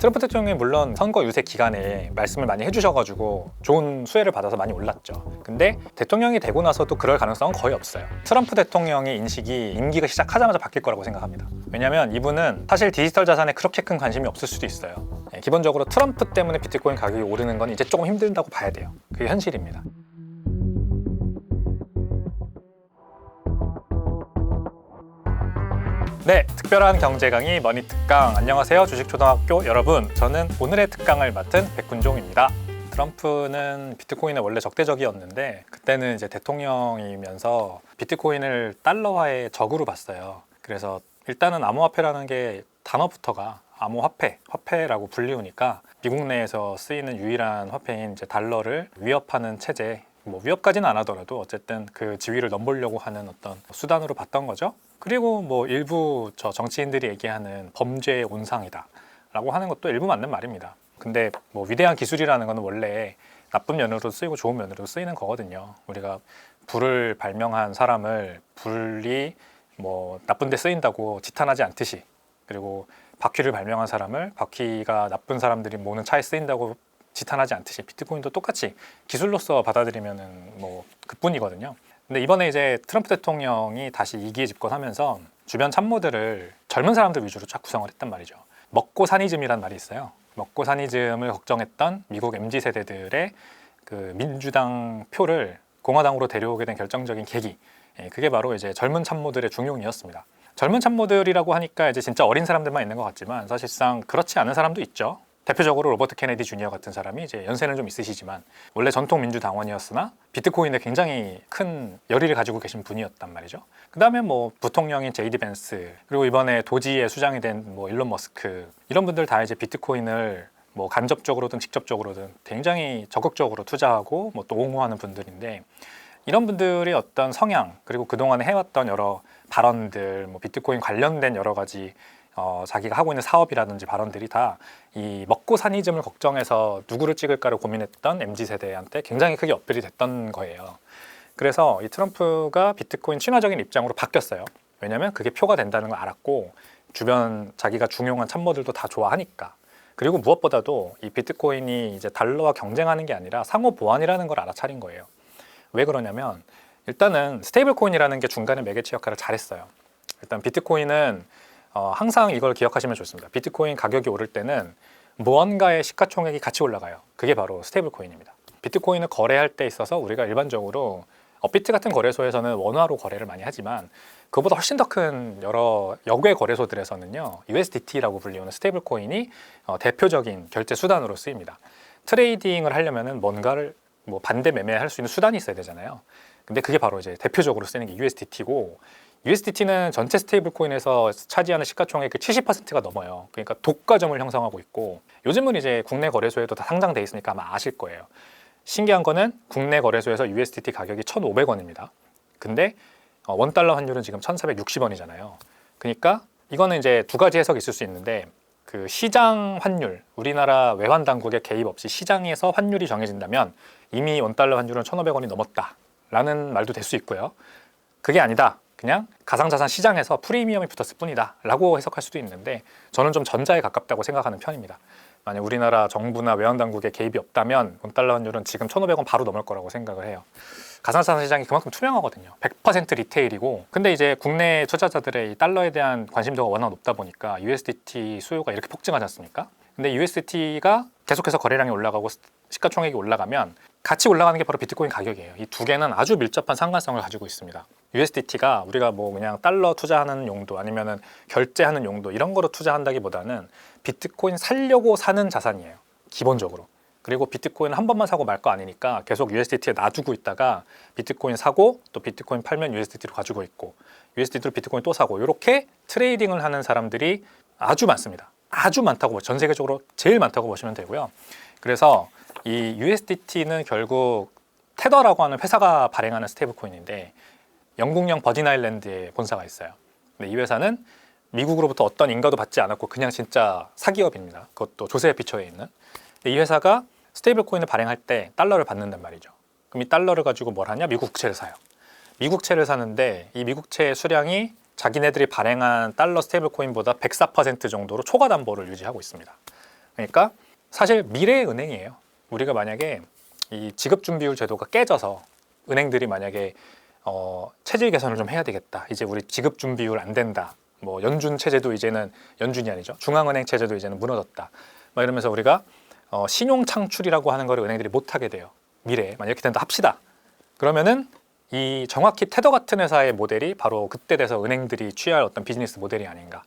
트럼프 대통령이 물론 선거 유세 기간에 말씀을 많이 해주셔가지고 좋은 수혜를 받아서 많이 올랐죠. 근데 대통령이 되고 나서도 그럴 가능성은 거의 없어요. 트럼프 대통령의 인식이 임기가 시작하자마자 바뀔 거라고 생각합니다. 왜냐면 이분은 사실 디지털 자산에 그렇게 큰 관심이 없을 수도 있어요. 기본적으로 트럼프 때문에 비트코인 가격이 오르는 건 이제 조금 힘들다고 봐야 돼요. 그게 현실입니다. 네, 특별한 경제 강의 머니 특강. 안녕하세요, 주식초등학교 여러분. 저는 오늘의 특강을 맡은 백군종입니다. 트럼프는 비트코인에 원래 적대적이었는데 그때는 이제 대통령이면서 비트코인을 달러화의 적으로 봤어요. 그래서 일단은 암호화폐라는 게 단어부터가 암호화폐, 화폐라고 불리우니까 미국 내에서 쓰이는 유일한 화폐인 이제 달러를 위협하는 체제, 뭐 위협까지는 안 하더라도 어쨌든 그 지위를 넘보려고 하는 어떤 수단으로 봤던 거죠. 그리고 뭐 일부 정치인들이 얘기하는 범죄의 온상이다 라고 하는 것도 일부 맞는 말입니다. 근데 뭐 위대한 기술이라는 거는 원래 나쁜 면으로 쓰이고 좋은 면으로 쓰이는 거거든요. 우리가 불을 발명한 사람을 불이 뭐 나쁜 데 쓰인다고 지탄하지 않듯이, 그리고 바퀴를 발명한 사람을 바퀴가 나쁜 사람들이 모는 차에 쓰인다고 지탄하지 않듯이 비트코인도 똑같이 기술로서 받아들이면은 뭐 그뿐이거든요. 근데 이번에 이제 트럼프 대통령이 다시 2기 집권하면서 주변 참모들을 젊은 사람들 위주로 쫙 구성을 했단 말이죠. 먹고 사니즘이란 말이 있어요. 먹고 사니즘을 걱정했던 미국 MZ 세대들의 그 민주당 표를 공화당으로 데려오게 된 결정적인 계기, 그게 바로 이제 젊은 참모들의 중용이었습니다. 젊은 참모들이라고 하니까 이제 진짜 어린 사람들만 있는 것 같지만 사실상 그렇지 않은 사람도 있죠. 대표적으로 로버트 케네디 주니어 같은 사람이 이제 연세는 좀 있으시지만 원래 전통 민주당원이었으나 비트코인에 굉장히 큰 열의를 가지고 계신 분이었단 말이죠. 그 다음에 뭐 부통령인 제이디 벤스, 그리고 이번에 도지의 수장이 된 뭐 일론 머스크, 이런 분들 다 이제 비트코인을 뭐 간접적으로든 직접적으로든 굉장히 적극적으로 투자하고 뭐 또 옹호하는 분들인데, 이런 분들의 어떤 성향, 그리고 그동안에 해왔던 여러 발언들, 뭐 비트코인 관련된 여러 가지 자기가 하고 있는 사업이라든지 발언들이 다 이 먹고 사니즘을 걱정해서 누구를 찍을까를 고민했던 MZ세대한테 굉장히 크게 어필이 됐던 거예요. 그래서 이 트럼프가 비트코인 친화적인 입장으로 바뀌었어요. 왜냐하면 그게 표가 된다는 걸 알았고, 주변 자기가 중용한 참모들도 다 좋아하니까. 그리고 무엇보다도 이 비트코인이 이제 달러와 경쟁하는 게 아니라 상호 보완이라는 걸 알아차린 거예요. 왜 그러냐면 일단은 스테이블 코인이라는 게 중간에 매개체 역할을 잘했어요. 일단 비트코인은 항상 이걸 기억하시면 좋습니다. 비트코인 가격이 오를 때는 무언가의 시가총액이 같이 올라가요. 그게 바로 스테이블 코인입니다. 비트코인을 거래할 때 있어서 우리가 일반적으로 업비트 같은 거래소에서는 원화로 거래를 많이 하지만 그것보다 훨씬 더 큰 여러 역외 거래소들에서는요, USDT라고 불리우는 스테이블 코인이 대표적인 결제 수단으로 쓰입니다. 트레이딩을 하려면은 뭔가를 뭐 반대 매매할 수 있는 수단이 있어야 되잖아요. 근데 그게 바로 이제 대표적으로 쓰는 게 USDT고, USDT는 전체 스테이블 코인에서 차지하는 시가총액의 70%가 넘어요. 그러니까 독과점을 형성하고 있고, 요즘은 이제 국내 거래소에도 다 상장돼 있으니까 아마 아실 거예요. 신기한 거는 국내 거래소에서 USDT 가격이 1,500원입니다. 근데 $1 환율은 지금 1,460원이잖아요. 그러니까 이거는 이제 두 가지 해석이 있을 수 있는데, 그 시장 환율, 우리나라 외환 당국의 개입 없이 시장에서 환율이 정해진다면 이미 $1 환율은 1,500원이 넘었다라는 말도 될 수 있고요. 그게 아니다, 그냥 가상자산 시장에서 프리미엄이 붙었을 뿐이다 라고 해석할 수도 있는데, 저는 좀 전자에 가깝다고 생각하는 편입니다. 만약 우리나라 정부나 외환당국의 개입이 없다면 $1 환율은 지금 1,500원 바로 넘을 거라고 생각을 해요. 가상자산 시장이 그만큼 투명하거든요. 100% 리테일이고, 근데 이제 국내 투자자들의 이 달러에 대한 관심도가 워낙 높다 보니까 USDT 수요가 이렇게 폭증하지 않습니까? 근데 USDT가 계속해서 거래량이 올라가고 시가총액이 올라가면 같이 올라가는 게 바로 비트코인 가격이에요. 이 두 개는 아주 밀접한 상관성을 가지고 있습니다. USDT가 우리가 뭐 그냥 달러 투자하는 용도 아니면은 결제하는 용도 이런 거로 투자한다기보다는 비트코인 살려고 사는 자산이에요, 기본적으로. 그리고 비트코인은 한 번만 사고 말 거 아니니까 계속 USDT에 놔두고 있다가 비트코인 사고 또 비트코인 팔면 USDT로 가지고 있고, USDT로 비트코인 또 사고, 이렇게 트레이딩을 하는 사람들이 아주 많습니다. 아주 많다고, 전 세계적으로 제일 많다고 보시면 되고요. 그래서 이 USDT는 결국 테더라고 하는 회사가 발행하는 스테이블 코인인데, 영국령 버진 아일랜드에 본사가 있어요. 근데 이 회사는 미국으로부터 어떤 인가도 받지 않았고 그냥 진짜 사기업입니다. 그것도 조세에 비처해 있는. 근데 이 회사가 스테이블 코인을 발행할 때 달러를 받는단 말이죠. 그럼 이 달러를 가지고 뭘 하냐? 미국 국채를 사요. 미국채를 사는데 이 미국채의 수량이 자기네들이 발행한 달러 스테이블 코인보다 104% 정도로 초과 담보를 유지하고 있습니다. 그러니까 사실 미래의 은행이에요. 우리가 만약에 이 지급준비율 제도가 깨져서 은행들이 만약에 체질 개선을 좀 해야 되겠다. 이제 우리 지급준비율 안 된다. 뭐 연준 체제도 이제는 연준이 아니죠. 중앙은행 체제도 이제는 무너졌다. 막 이러면서 우리가 신용 창출이라고 하는 거를 은행들이 못 하게 돼요. 미래에 만약 이렇게 된다 합시다. 그러면은 이 정확히 테더 같은 회사의 모델이 바로 그때 돼서 은행들이 취할 어떤 비즈니스 모델이 아닌가.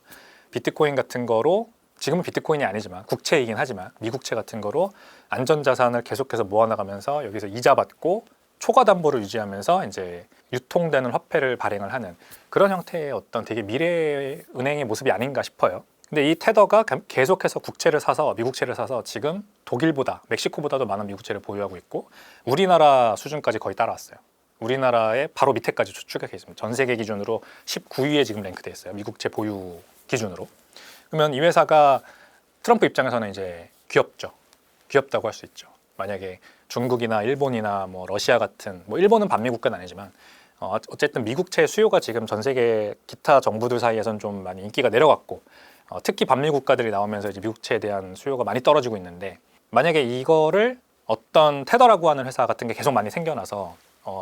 비트코인 같은 거로 지금은 비트코인이 아니지만 국채이긴 하지만 미국채 같은 거로 안전자산을 계속해서 모아나가면서 여기서 이자 받고 초과 담보를 유지하면서 이제 유통되는 화폐를 발행을 하는 그런 형태의 어떤 되게 미래 은행의 모습이 아닌가 싶어요. 근데 이 테더가 계속해서 국채를 사서 미국채를 사서 지금 독일보다 멕시코보다도 많은 미국채를 보유하고 있고 우리나라 수준까지 거의 따라왔어요. 우리나라의 바로 밑에까지 추격해 있습니다. 전 세계 기준으로 19위에 지금 랭크돼 있어요. 미국채 보유 기준으로. 그러면 이 회사가 트럼프 입장에서는 이제 귀엽죠. 귀엽다고 할 수 있죠. 만약에 중국이나 일본이나 뭐 러시아 같은 뭐 일본은 반미 국가는 아니지만 어쨌든 미국채 수요가 지금 전 세계 기타 정부들 사이에선 좀 많이 인기가 내려갔고 특히 반미 국가들이 나오면서 이제 미국채에 대한 수요가 많이 떨어지고 있는데 만약에 이거를 어떤 테더라고 하는 회사 같은 게 계속 많이 생겨나서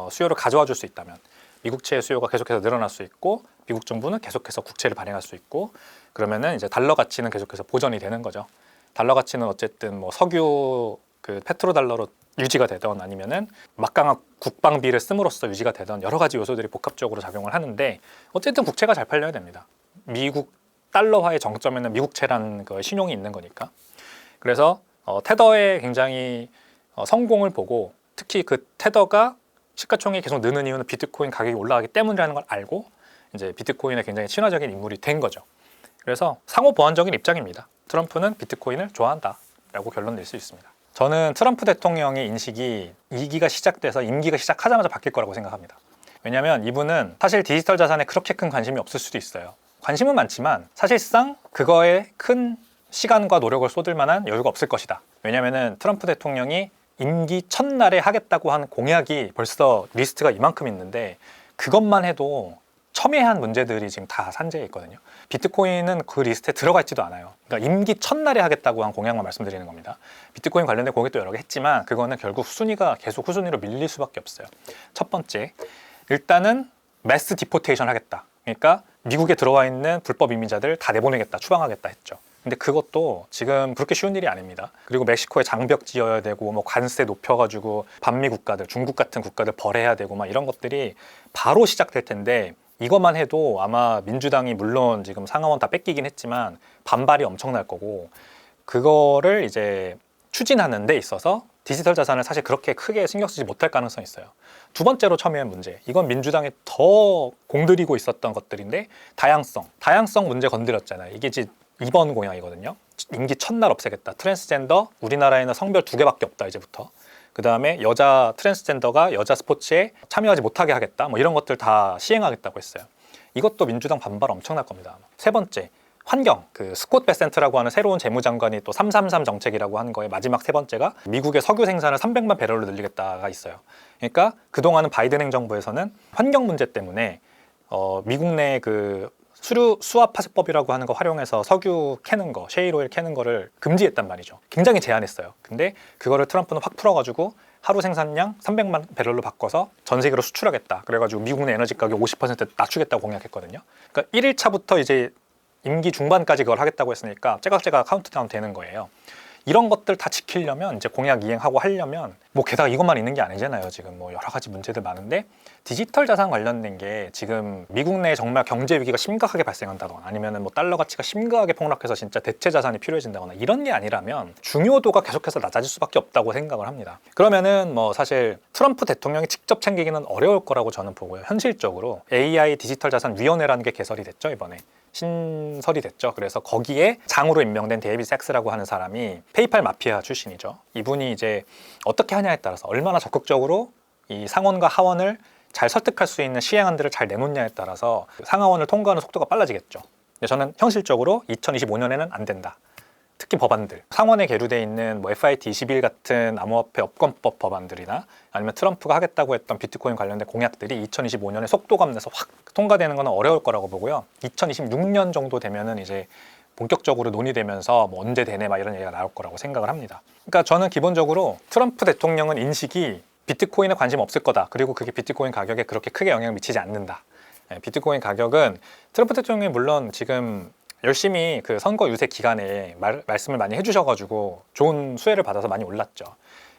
수요를 가져와 줄 수 있다면 미국채 수요가 계속해서 늘어날 수 있고 미국 정부는 계속해서 국채를 발행할 수 있고 그러면은 이제 달러 가치는 계속해서 보전이 되는 거죠. 달러 가치는 어쨌든 뭐 석유 그 페트로달러로 유지가 되던 아니면은 막강한 국방비를 씀으로써 유지가 되던 여러 가지 요소들이 복합적으로 작용을 하는데 어쨌든 국채가 잘 팔려야 됩니다. 미국 달러화의 정점에는 미국채란 그 신용이 있는 거니까. 그래서 테더의 굉장히 성공을 보고 특히 그 테더가 시가총액이 계속 느는 이유는 비트코인 가격이 올라가기 때문이라는 걸 알고 이제 비트코인에 굉장히 친화적인 인물이 된 거죠. 그래서 상호 보완적인 입장입니다. 트럼프는 비트코인을 좋아한다라고 결론 낼 수 있습니다. 저는 트럼프 대통령의 인식이 2기가 시작돼서 임기가 시작하자마자 바뀔 거라고 생각합니다. 왜냐하면 이분은 사실 디지털 자산에 그렇게 큰 관심이 없을 수도 있어요. 관심은 많지만 사실상 그거에 큰 시간과 노력을 쏟을 만한 여유가 없을 것이다. 왜냐하면 트럼프 대통령이 임기 첫날에 하겠다고 한 공약이 벌써 리스트가 이만큼 있는데 그것만 해도 첨예한 문제들이 지금 다 산재해 있거든요. 비트코인은 그 리스트에 들어가 있지도 않아요. 그러니까 임기 첫날에 하겠다고 한 공약만 말씀드리는 겁니다. 비트코인 관련된 공약도 여러 개 했지만 그거는 결국 순위가 계속 후순위로 밀릴 수밖에 없어요. 첫 번째, 일단은 매스 디포테이션 하겠다. 그러니까 미국에 들어와 있는 불법 이민자들 다 내보내겠다, 추방하겠다 했죠. 근데 그것도 지금 그렇게 쉬운 일이 아닙니다. 그리고 멕시코에 장벽 지어야 되고 뭐 관세 높여가지고 반미 국가들, 중국 같은 국가들 벌해야 되고 막 이런 것들이 바로 시작될 텐데 이것만 해도 아마 민주당이 물론 지금 상하원 다 뺏기긴 했지만 반발이 엄청날 거고 그거를 이제 추진하는 데 있어서 디지털 자산을 사실 그렇게 크게 신경 쓰지 못할 가능성이 있어요. 두 번째로 첨예한 문제, 이건 민주당이 더 공들이고 있었던 것들인데 다양성 문제 건드렸잖아요. 이게 이제 2번 공약이거든요. 임기 첫날 없애겠다. 트랜스젠더 우리나라에는 성별 2개밖에 없다 이제부터. 그 다음에 여자 트랜스젠더가 여자 스포츠에 참여하지 못하게 하겠다. 뭐 이런 것들 다 시행하겠다고 했어요. 이것도 민주당 반발 엄청날 겁니다. 세 번째, 환경. 그 스콧 베센트라고 하는 새로운 재무장관이 또 333 정책이라고 하는 거에 마지막 세 번째가 미국의 석유 생산을 300만 배럴로 늘리겠다가 있어요. 그러니까 그동안은 바이든 행정부에서는 환경 문제 때문에 미국 내 그 수압화석법이라고 하는 거 활용해서 석유 캐는 거, 셰일오일 캐는 거를 금지했단 말이죠. 굉장히 제한했어요. 근데 그거를 트럼프는 확 풀어가지고 하루 생산량 300만 배럴로 바꿔서 전 세계로 수출하겠다. 그래가지고 미국 내 에너지 가격 50% 낮추겠다고 공약했거든요. 그러니까 1일차부터 이제 임기 중반까지 그걸 하겠다고 했으니까 째각째각 카운트다운 되는 거예요. 이런 것들 다 지키려면 이제 공약 이행하고 하려면 뭐 게다가 이것만 있는 게 아니잖아요. 지금 뭐 여러 가지 문제들 많은데 디지털 자산 관련된 게 지금 미국 내에 정말 경제 위기가 심각하게 발생한다거나 아니면은 뭐 달러 가치가 심각하게 폭락해서 진짜 대체 자산이 필요해진다거나 이런 게 아니라면 중요도가 계속해서 낮아질 수밖에 없다고 생각을 합니다. 그러면은 뭐 사실 트럼프 대통령이 직접 챙기기는 어려울 거라고 저는 보고요. 현실적으로 AI 디지털 자산 위원회라는 게 개설이 됐죠, 이번에. 신설이 됐죠. 그래서 거기에 장으로 임명된 데이비드 삭스라고 하는 사람이 페이팔 마피아 출신이죠. 이분이 이제 어떻게 하냐에 따라서 얼마나 적극적으로 이 상원과 하원을 잘 설득할 수 있는 시행안들을 잘 내놓냐에 따라서 상하원을 통과하는 속도가 빨라지겠죠. 근데 저는 현실적으로 2025년에는 안 된다. 특히 법안들, 상원에 계류돼 있는 뭐 FIT 21 같은 암호화폐 업권법 법안들이나 아니면 트럼프가 하겠다고 했던 비트코인 관련된 공약들이 2025년에 속도감 내서 확 통과되는 건 어려울 거라고 보고요. 2026년 정도 되면은 이제 본격적으로 논의되면서 뭐 언제 되네 막 이런 얘기가 나올 거라고 생각을 합니다. 그러니까 저는 기본적으로 트럼프 대통령은 인식이 비트코인에 관심 없을 거다. 그리고 그게 비트코인 가격에 그렇게 크게 영향을 미치지 않는다. 비트코인 가격은 트럼프 대통령이 물론 지금 열심히 그 선거 유세 기간에 말씀을 많이 해주셔가지고 좋은 수혜를 받아서 많이 올랐죠.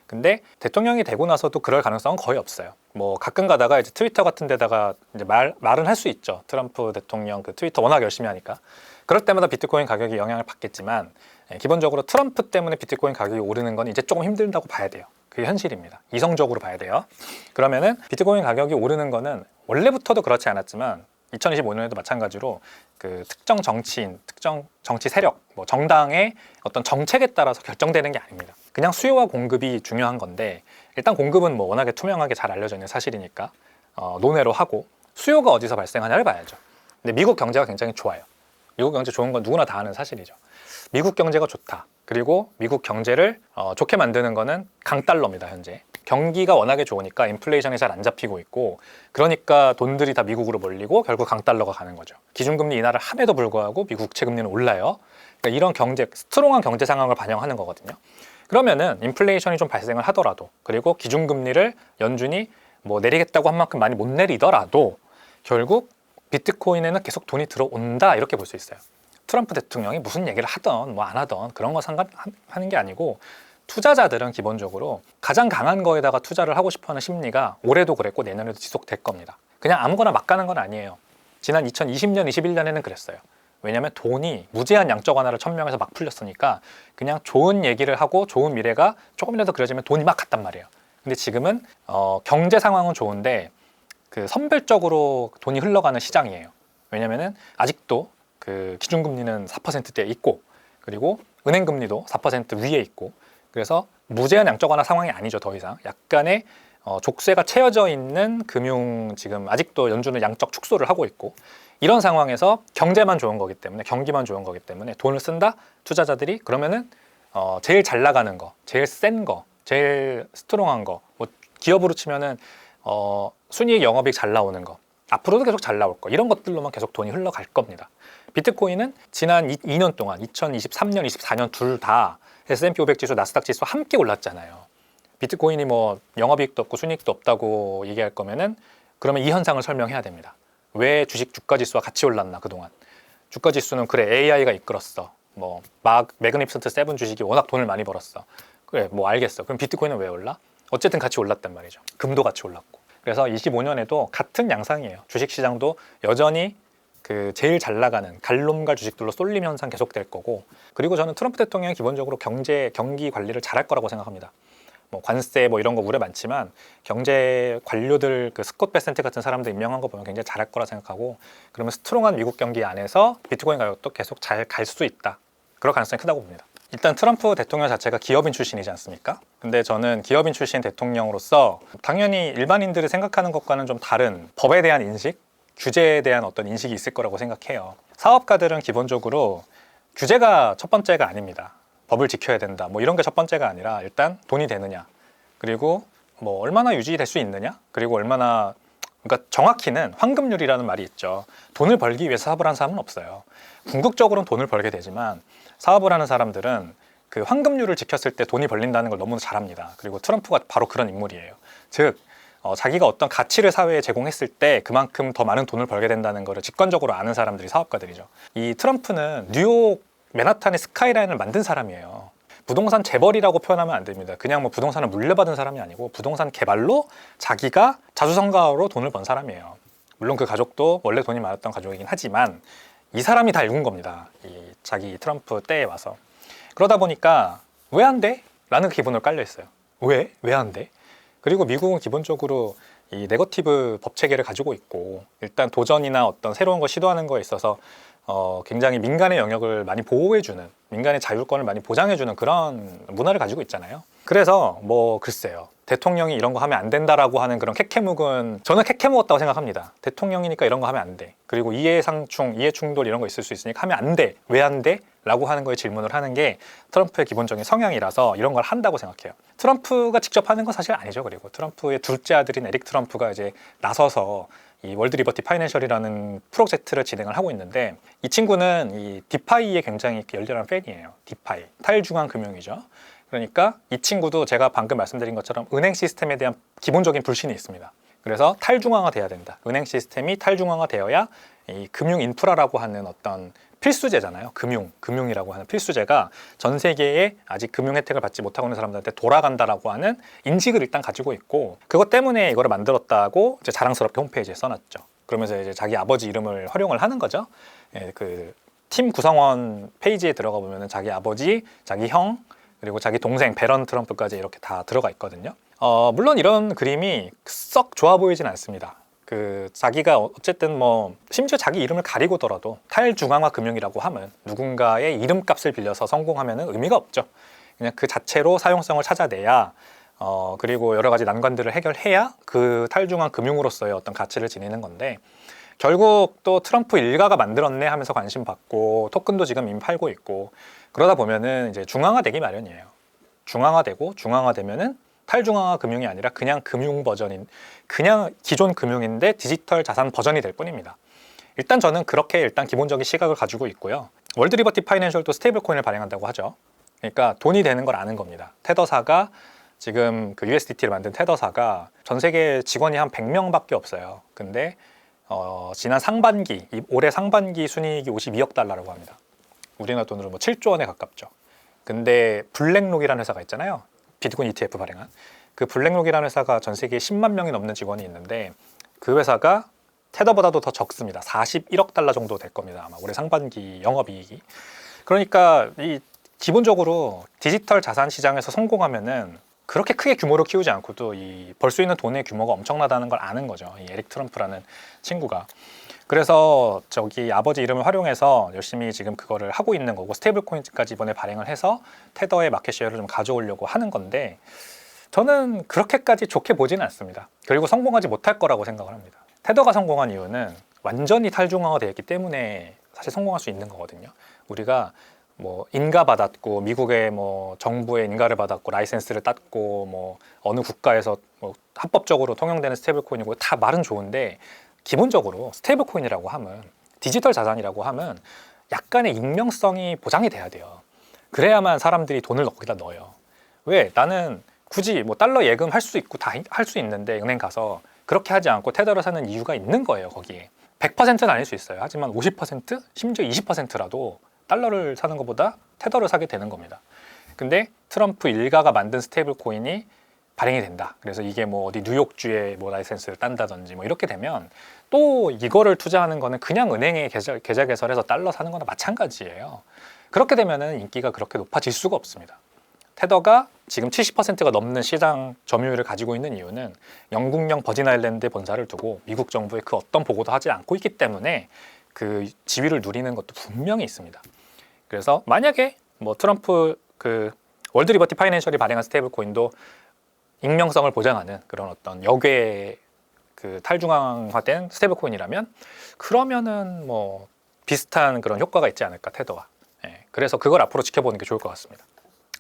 근데 대통령이 되고 나서도 그럴 가능성은 거의 없어요. 뭐 가끔 가다가 이제 트위터 같은 데다가 이제 말은 할 수 있죠. 트럼프 대통령 그 트위터 워낙 열심히 하니까. 그럴 때마다 비트코인 가격이 영향을 받겠지만 기본적으로 트럼프 때문에 비트코인 가격이 오르는 건 이제 조금 힘들다고 봐야 돼요. 그게 현실입니다. 이성적으로 봐야 돼요. 그러면은 비트코인 가격이 오르는 거는 원래부터도 그렇지 않았지만 2025년에도 마찬가지로 그 특정 정치인, 특정 정치 세력, 뭐 정당의 어떤 정책에 따라서 결정되는 게 아닙니다. 그냥 수요와 공급이 중요한 건데 일단 공급은 뭐 워낙에 투명하게 잘 알려져 있는 사실이니까 논외로 하고 수요가 어디서 발생하냐를 봐야죠. 근데 미국 경제가 굉장히 좋아요. 미국 경제 좋은 건 누구나 다 아는 사실이죠. 미국 경제가 좋다. 그리고 미국 경제를 좋게 만드는 거는 강달러입니다. 현재 경기가 워낙에 좋으니까 인플레이션이 잘 안 잡히고 있고 그러니까 돈들이 다 미국으로 몰리고 결국 강달러가 가는 거죠. 기준금리 인하를 함에도 불구하고 미국 국채금리는 올라요. 그러니까 이런 경제 스트롱한 경제 상황을 반영하는 거거든요. 그러면은 인플레이션이 좀 발생을 하더라도 그리고 기준금리를 연준이 뭐 내리겠다고 한 만큼 많이 못 내리더라도 결국 비트코인에는 계속 돈이 들어온다 이렇게 볼 수 있어요. 트럼프 대통령이 무슨 얘기를 하던 뭐 안 하던 그런 거 상관하는 게 아니고 투자자들은 기본적으로 가장 강한 거에다가 투자를 하고 싶어하는 심리가 올해도 그랬고 내년에도 지속될 겁니다. 그냥 아무거나 막 가는 건 아니에요. 지난 2020년, 21년에는 그랬어요. 왜냐하면 돈이 무제한 양적 완화를 천명해서 막 풀렸으니까 그냥 좋은 얘기를 하고 좋은 미래가 조금이라도 그려지면 돈이 막 갔단 말이에요. 근데 지금은 경제 상황은 좋은데 그 선별적으로 돈이 흘러가는 시장이에요. 왜냐면은 아직도 그 기준금리는 4%대에 있고 그리고 은행금리도 4% 위에 있고 그래서 무제한 양적 완화 상황이 아니죠. 더 이상 약간의 족쇄가 채워져 있는 금융 지금 아직도 연준은 양적 축소를 하고 있고 이런 상황에서 경제만 좋은 거기 때문에 경기만 좋은 거기 때문에 돈을 쓴다 투자자들이 그러면은 제일 잘 나가는 거, 제일 센 거, 제일 스트롱한 거, 뭐 기업으로 치면은 순이익 영업이익 잘 나오는 거 앞으로도 계속 잘 나올 거 이런 것들로만 계속 돈이 흘러갈 겁니다. 비트코인은 지난 2년 동안 2023년, 24년 둘 다 S&P 500 지수, 나스닥 지수 함께 올랐잖아요. 비트코인이 뭐 영업이익도 없고 순이익도 없다고 얘기할 거면은 그러면 이 현상을 설명해야 됩니다. 왜 주가 지수와 같이 올랐나 그동안. 주가 지수는 그래 AI가 이끌었어. 뭐 매그니피센트 세븐 주식이 워낙 돈을 많이 벌었어. 그래 뭐 알겠어. 그럼 비트코인은 왜 올라? 어쨌든 같이 올랐단 말이죠. 금도 같이 올랐고. 그래서 25년에도 같은 양상이에요. 주식시장도 여전히 그 제일 잘 나가는 갈놈갈 주식들로 쏠림 현상 계속될 거고 그리고 저는 트럼프 대통령이 기본적으로 경기 관리를 잘할 거라고 생각합니다. 뭐 관세 뭐 이런 거 우려 많지만 경제 관료들 그 스콧 베센트 같은 사람들 임명한 거 보면 굉장히 잘할 거라 생각하고 그러면 스트롱한 미국 경기 안에서 비트코인 가격도 계속 잘 갈 수 있다. 그럴 가능성이 크다고 봅니다. 일단 트럼프 대통령 자체가 기업인 출신이지 않습니까? 근데 저는 기업인 출신 대통령으로서 당연히 일반인들이 생각하는 것과는 좀 다른 법에 대한 인식, 규제에 대한 어떤 인식이 있을 거라고 생각해요. 사업가들은 기본적으로 규제가 첫 번째가 아닙니다. 법을 지켜야 된다. 뭐 이런 게 첫 번째가 아니라 일단 돈이 되느냐. 그리고 뭐 얼마나 유지될 수 있느냐. 그리고 얼마나 그러니까 정확히는 황금률이라는 말이 있죠. 돈을 벌기 위해서 사업을 하는 사람은 없어요. 궁극적으로는 돈을 벌게 되지만 사업을 하는 사람들은 그 황금률을 지켰을 때 돈이 벌린다는 걸 너무 잘합니다. 그리고 트럼프가 바로 그런 인물이에요. 즉 자기가 어떤 가치를 사회에 제공했을 때 그만큼 더 많은 돈을 벌게 된다는 것을 직관적으로 아는 사람들이 사업가들이죠. 이 트럼프는 뉴욕 맨하탄의 스카이라인을 만든 사람이에요. 부동산 재벌이라고 표현하면 안 됩니다. 그냥 뭐 부동산을 물려받은 사람이 아니고 부동산 개발로 자기가 자수성가로 돈을 번 사람이에요. 물론 그 가족도 원래 돈이 많았던 가족이긴 하지만 이 사람이 다 읽은 겁니다. 이 자기 트럼프 때에 와서. 그러다 보니까 왜 안 돼? 라는 기본으로 깔려 있어요. 왜? 왜 안 돼? 그리고 미국은 기본적으로 이 네거티브 법 체계를 가지고 있고 일단 도전이나 어떤 새로운 거 시도하는 거에 있어서 굉장히 민간의 영역을 많이 보호해주는 민간의 자율권을 많이 보장해주는 그런 문화를 가지고 있잖아요. 그래서 뭐 글쎄요. 대통령이 이런 거 하면 안 된다라고 하는 그런 캐캐묵은 저는 캐캐묵었다고 생각합니다. 대통령이니까 이런 거 하면 안 돼. 그리고 이해상충, 이해충돌 이런 거 있을 수 있으니까 하면 안 돼. 왜 안 돼? 라고 하는 거에 질문을 하는 게 트럼프의 기본적인 성향이라서 이런 걸 한다고 생각해요. 트럼프가 직접 하는 건 사실 아니죠. 그리고 트럼프의 둘째 아들인 에릭 트럼프가 이제 나서서 이 월드 리버티 파이낸셜이라는 프로젝트를 진행을 하고 있는데, 이 친구는 이 디파이에 굉장히 열렬한 팬이에요. 디파이, 탈중앙 금융이죠. 그러니까 이 친구도 제가 방금 말씀드린 것처럼 은행 시스템에 대한 기본적인 불신이 있습니다. 그래서 탈중앙화 돼야 된다. 은행 시스템이 탈중앙화 되어야 이 금융 인프라라고 하는 어떤 필수제잖아요. 금융이라고 하는 필수제가 전 세계에 아직 금융 혜택을 받지 못하고 있는 사람들한테 돌아간다라고 하는 인식을 일단 가지고 있고, 그것 때문에 이거를 만들었다고 이제 자랑스럽게 홈페이지에 써놨죠. 그러면서 이제 자기 아버지 이름을 활용을 하는 거죠. 예, 그 팀 구성원 페이지에 들어가 보면은 자기 아버지, 자기 형, 그리고 자기 동생 배런 트럼프까지 이렇게 다 들어가 있거든요. 물론 이런 그림이 썩 좋아 보이진 않습니다. 그 자기가 어쨌든 뭐 심지어 자기 이름을 가리고더라도 탈중앙화 금융이라고 하면 누군가의 이름값을 빌려서 성공하면은 의미가 없죠. 그냥 그 자체로 사용성을 찾아내야 그리고 여러 가지 난관들을 해결해야 그 탈중앙 금융으로서의 어떤 가치를 지니는 건데, 결국 또 트럼프 일가가 만들었네 하면서 관심 받고 토큰도 지금 이미 팔고 있고, 그러다 보면은 이제 중앙화되기 마련이에요. 중앙화되면은 탈중앙화 금융이 아니라 그냥 금융 버전인, 그냥 기존 금융인데 디지털 자산 버전이 될 뿐입니다. 일단 저는 그렇게 일단 기본적인 시각을 가지고 있고요. 월드 리버티 파이낸셜도 스테이블 코인을 발행한다고 하죠. 그러니까 돈이 되는 걸 아는 겁니다. 테더사가 지금 그 USDT를 만든 테더사가 전 세계 직원이 한 100명밖에 없어요. 근데 지난 상반기, 올해 상반기 순이익이 52억 달러라고 합니다. 우리나라 돈으로 뭐 7조 원에 가깝죠. 근데 블랙록이라는 회사가 있잖아요. 비트코인 ETF 발행한 그 블랙록이라는 회사가 전 세계에 10만 명이 넘는 직원이 있는데, 그 회사가 테더보다도 더 적습니다. 41억 달러 정도 될 겁니다. 아마 올해 상반기 영업이익이. 그러니까 이 기본적으로 디지털 자산 시장에서 성공하면은 그렇게 크게 규모로 키우지 않고도 이 벌 수 있는 돈의 규모가 엄청나다는 걸 아는 거죠. 이 에릭 트럼프라는 친구가. 그래서 저기 아버지 이름을 활용해서 열심히 지금 그거를 하고 있는 거고, 스테이블 코인까지 이번에 발행을 해서 테더의 마켓 쉐어를 좀 가져오려고 하는 건데, 저는 그렇게까지 좋게 보지는 않습니다. 그리고 성공하지 못할 거라고 생각을 합니다. 테더가 성공한 이유는 완전히 탈중앙화되어 있기 때문에 사실 성공할 수 있는 거거든요. 우리가 뭐 인가 받았고, 미국의 뭐 정부의 인가를 받았고, 라이센스를 땄고, 뭐 어느 국가에서 뭐 합법적으로 통용되는 스테이블 코인이고, 다 말은 좋은데 기본적으로 스테이블 코인이라고 하면, 디지털 자산이라고 하면 약간의 익명성이 보장이 돼야 돼요. 그래야만 사람들이 돈을 거기다 넣어요. 왜? 나는 굳이 뭐 달러 예금 할 수 있고 다 할 수 있는데 은행 가서 그렇게 하지 않고 테더를 사는 이유가 있는 거예요. 거기에 100%는 아닐 수 있어요. 하지만 50%, 심지어 20%라도 달러를 사는 것보다 테더를 사게 되는 겁니다. 근데 트럼프 일가가 만든 스테이블 코인이 발행이 된다. 그래서 이게 뭐 어디 뉴욕주에 뭐 라이센스를 딴다든지 뭐 이렇게 되면, 또 이거를 투자하는 거는 그냥 은행에 계좌 개설해서 달러 사는 거나 마찬가지예요. 그렇게 되면은 인기가 그렇게 높아질 수가 없습니다. 테더가 지금 70%가 넘는 시장 점유율을 가지고 있는 이유는 영국령 버진 아일랜드에 본사를 두고 미국 정부의 그 어떤 보고도 하지 않고 있기 때문에 그 지위를 누리는 것도 분명히 있습니다. 그래서 만약에 뭐 트럼프 그 월드 리버티 파이낸셜이 발행한 스테이블 코인도 익명성을 보장하는 그런 어떤 역외 그 탈중앙화된 스테이블 코인이라면, 그러면은 뭐 비슷한 그런 효과가 있지 않을까, 테더와. 예, 그래서 그걸 앞으로 지켜보는 게 좋을 것 같습니다.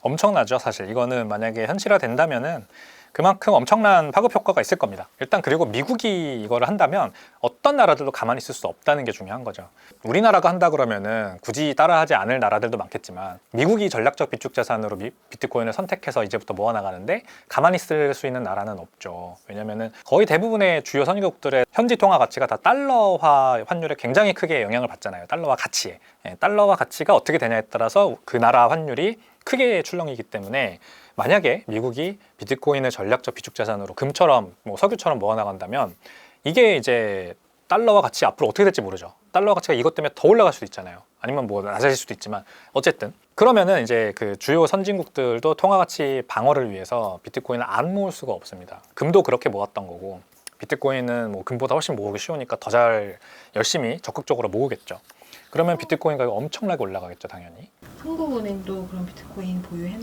엄청나죠, 사실. 이거는 만약에 현실화 된다면은 그만큼 엄청난 파급 효과가 있을 겁니다. 일단 그리고 미국이 이거를 한다면 어떤 나라들도 가만히 있을 수 없다는 게 중요한 거죠. 우리나라가 한다 그러면은 굳이 따라하지 않을 나라들도 많겠지만, 미국이 전략적 비축 자산으로 비트코인을 선택해서 이제부터 모아나가는데 가만히 있을 수 있는 나라는 없죠. 왜냐면은 거의 대부분의 주요 선진국들의 현지 통화 가치가 다 달러화 환율에 굉장히 크게 영향을 받잖아요. 달러화 가치에. 달러화 가치가 어떻게 되냐에 따라서 그 나라 환율이 크게 출렁이기 때문에, 만약에 미국이 비트코인을 전략적 비축 자산으로 금처럼 뭐 석유처럼 모아나간다면, 이게 이제 달러와 가치 앞으로 어떻게 될지 모르죠. 달러 가치가 이것 때문에 더 올라갈 수도 있잖아요. 아니면 뭐 낮아질 수도 있지만, 어쨌든 그러면은 이제 그 주요 선진국들도 통화 가치 방어를 위해서 비트코인을 안 모을 수가 없습니다. 금도 그렇게 모았던 거고, 비트코인은 뭐 금보다 훨씬 모으기 쉬우니까 더 잘 열심히 적극적으로 모으겠죠. 그러면 비트코인 가격이 엄청나게 올라가겠죠, 당연히. 한국은행도 그런 비트코인 보유해야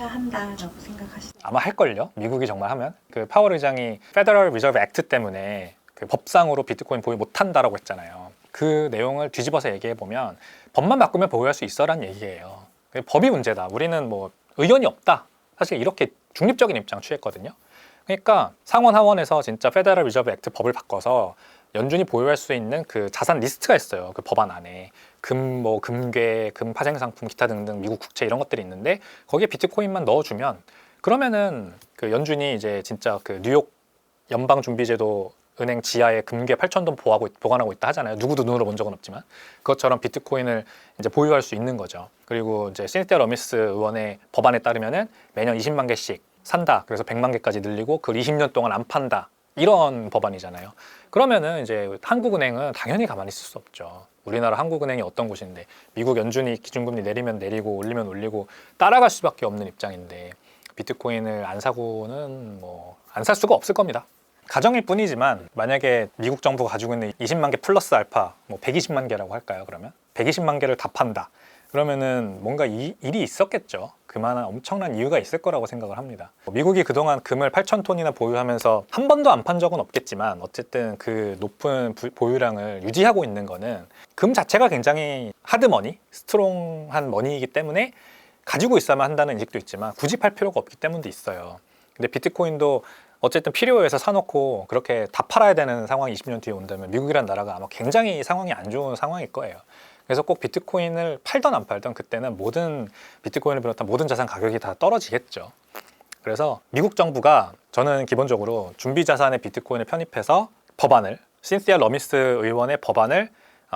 한다라고 생각하시나요? 아마 할걸요. 미국이 정말 하면. 그 파월 의장이 페더럴 리저브 액트 때문에 그 법상으로 비트코인 보유 못한다라고 했잖아요. 그 내용을 뒤집어서 얘기해 보면, 법만 바꾸면 보유할 수 있어라는 얘기예요. 법이 문제다. 우리는 뭐 의견이 없다. 사실 이렇게 중립적인 입장 취했거든요. 그러니까 상원 하원에서 진짜 페더럴 리저브 액트 법을 바꿔서 연준이 보유할 수 있는 그 자산 리스트가 있어요. 그 법안 안에 뭐 금괴, 금 파생 상품, 기타 등등 미국 국채 이런 것들이 있는데 거기에 비트코인만 넣어주면 그러면은 그 연준이 이제 진짜 그 뉴욕 연방준비제도 은행 지하에 금괴 8천 돈 보관하고 있다 하잖아요. 누구도 눈으로 본 적은 없지만 그것처럼 비트코인을 이제 보유할 수 있는 거죠. 그리고 이제 시니티아 러미스 의원의 법안에 따르면은 매년 20만 개씩 산다. 그래서 100만 개까지 늘리고 그걸 20년 동안 안 판다. 이런 법안이잖아요. 그러면은 이제 한국은행은 당연히 가만히 있을 수 없죠. 우리나라 한국은행이 어떤 곳인데 미국 연준이 기준금리 내리면 내리고 올리면 올리고 따라갈 수밖에 없는 입장인데 비트코인을 안 사고는 뭐 안 살 수가 없을 겁니다. 가정일 뿐이지만 만약에 미국 정부가 가지고 있는 20만 개 플러스 알파 뭐 120만 개라고 할까요? 그러면 120만 개를 다 판다. 그러면은 뭔가 일이 있었겠죠. 그만한 엄청난 이유가 있을 거라고 생각을 합니다. 미국이 그동안 금을 8,000톤이나 보유하면서 한 번도 안 판 적은 없겠지만 어쨌든 그 높은 보유량을 유지하고 있는 거는 금 자체가 굉장히 하드머니, 스트롱한 머니이기 때문에 가지고 있어야만 한다는 인식도 있지만 굳이 팔 필요가 없기 때문도 있어요. 근데 비트코인도 어쨌든 필요해서 사놓고 그렇게 다 팔아야 되는 상황이 20년 뒤에 온다면 미국이라는 나라가 아마 굉장히 상황이 안 좋은 상황일 거예요. 그래서 꼭 비트코인을 팔던 안 팔던 그때는 모든 비트코인을 비롯한 모든 자산 가격이 다 떨어지겠죠. 그래서 미국 정부가 저는 기본적으로 준비 자산의 비트코인을 편입해서 법안을 신시아 러미스 의원의 법안을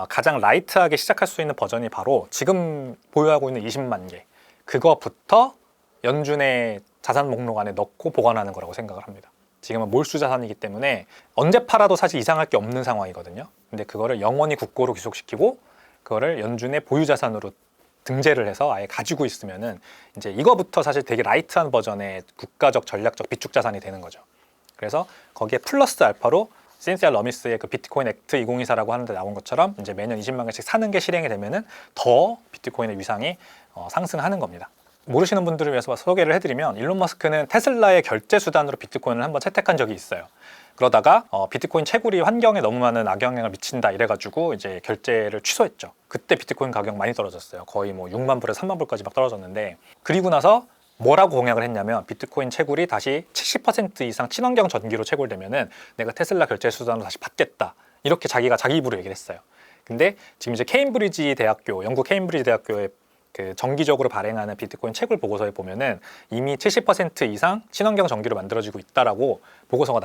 가장 라이트하게 시작할 수 있는 버전이 바로 지금 보유하고 있는 20만 개 그거부터 연준의 자산 목록 안에 넣고 보관하는 거라고 생각을 합니다. 지금은 몰수 자산이기 때문에 언제 팔아도 사실 이상할 게 없는 상황이거든요. 근데 그거를 영원히 국고로 귀속시키고 그거를 연준의 보유 자산으로 등재를 해서 아예 가지고 있으면은 이제 이거부터 사실 되게 라이트한 버전의 국가적 전략적 비축 자산이 되는 거죠. 그래서 거기에 플러스 알파로 신시아 러미스의 그 비트코인 액트 2024라고 하는데 나온 것처럼 이제 매년 20만 개씩 사는 게 실행이 되면은 더 비트코인의 위상이 상승하는 겁니다. 모르시는 분들을 위해서 소개를 해드리면 일론 머스크는 테슬라의 결제 수단으로 비트코인을 한번 채택한 적이 있어요. 그러다가 비트코인 채굴이 환경에 너무 많은 악영향을 미친다 이래가지고 이제 결제를 취소했죠. 그때 비트코인 가격 많이 떨어졌어요. 거의 뭐 6만 불에서 3만 불까지 막 떨어졌는데 그리고 나서 뭐라고 공약을 했냐면 비트코인 채굴이 다시 70% 이상 친환경 전기로 채굴되면은 내가 테슬라 결제 수단으로 다시 받겠다. 이렇게 자기가 자기 입으로 얘기를 했어요. 근데 지금 이제 케임브리지 대학교, 영국 케임브리지 대학교의 그 정기적으로 발행하는 비트코인 채굴 보고서에 보면은 이미 70% 이상 친환경 전기로 만들어지고 있다라고 보고서가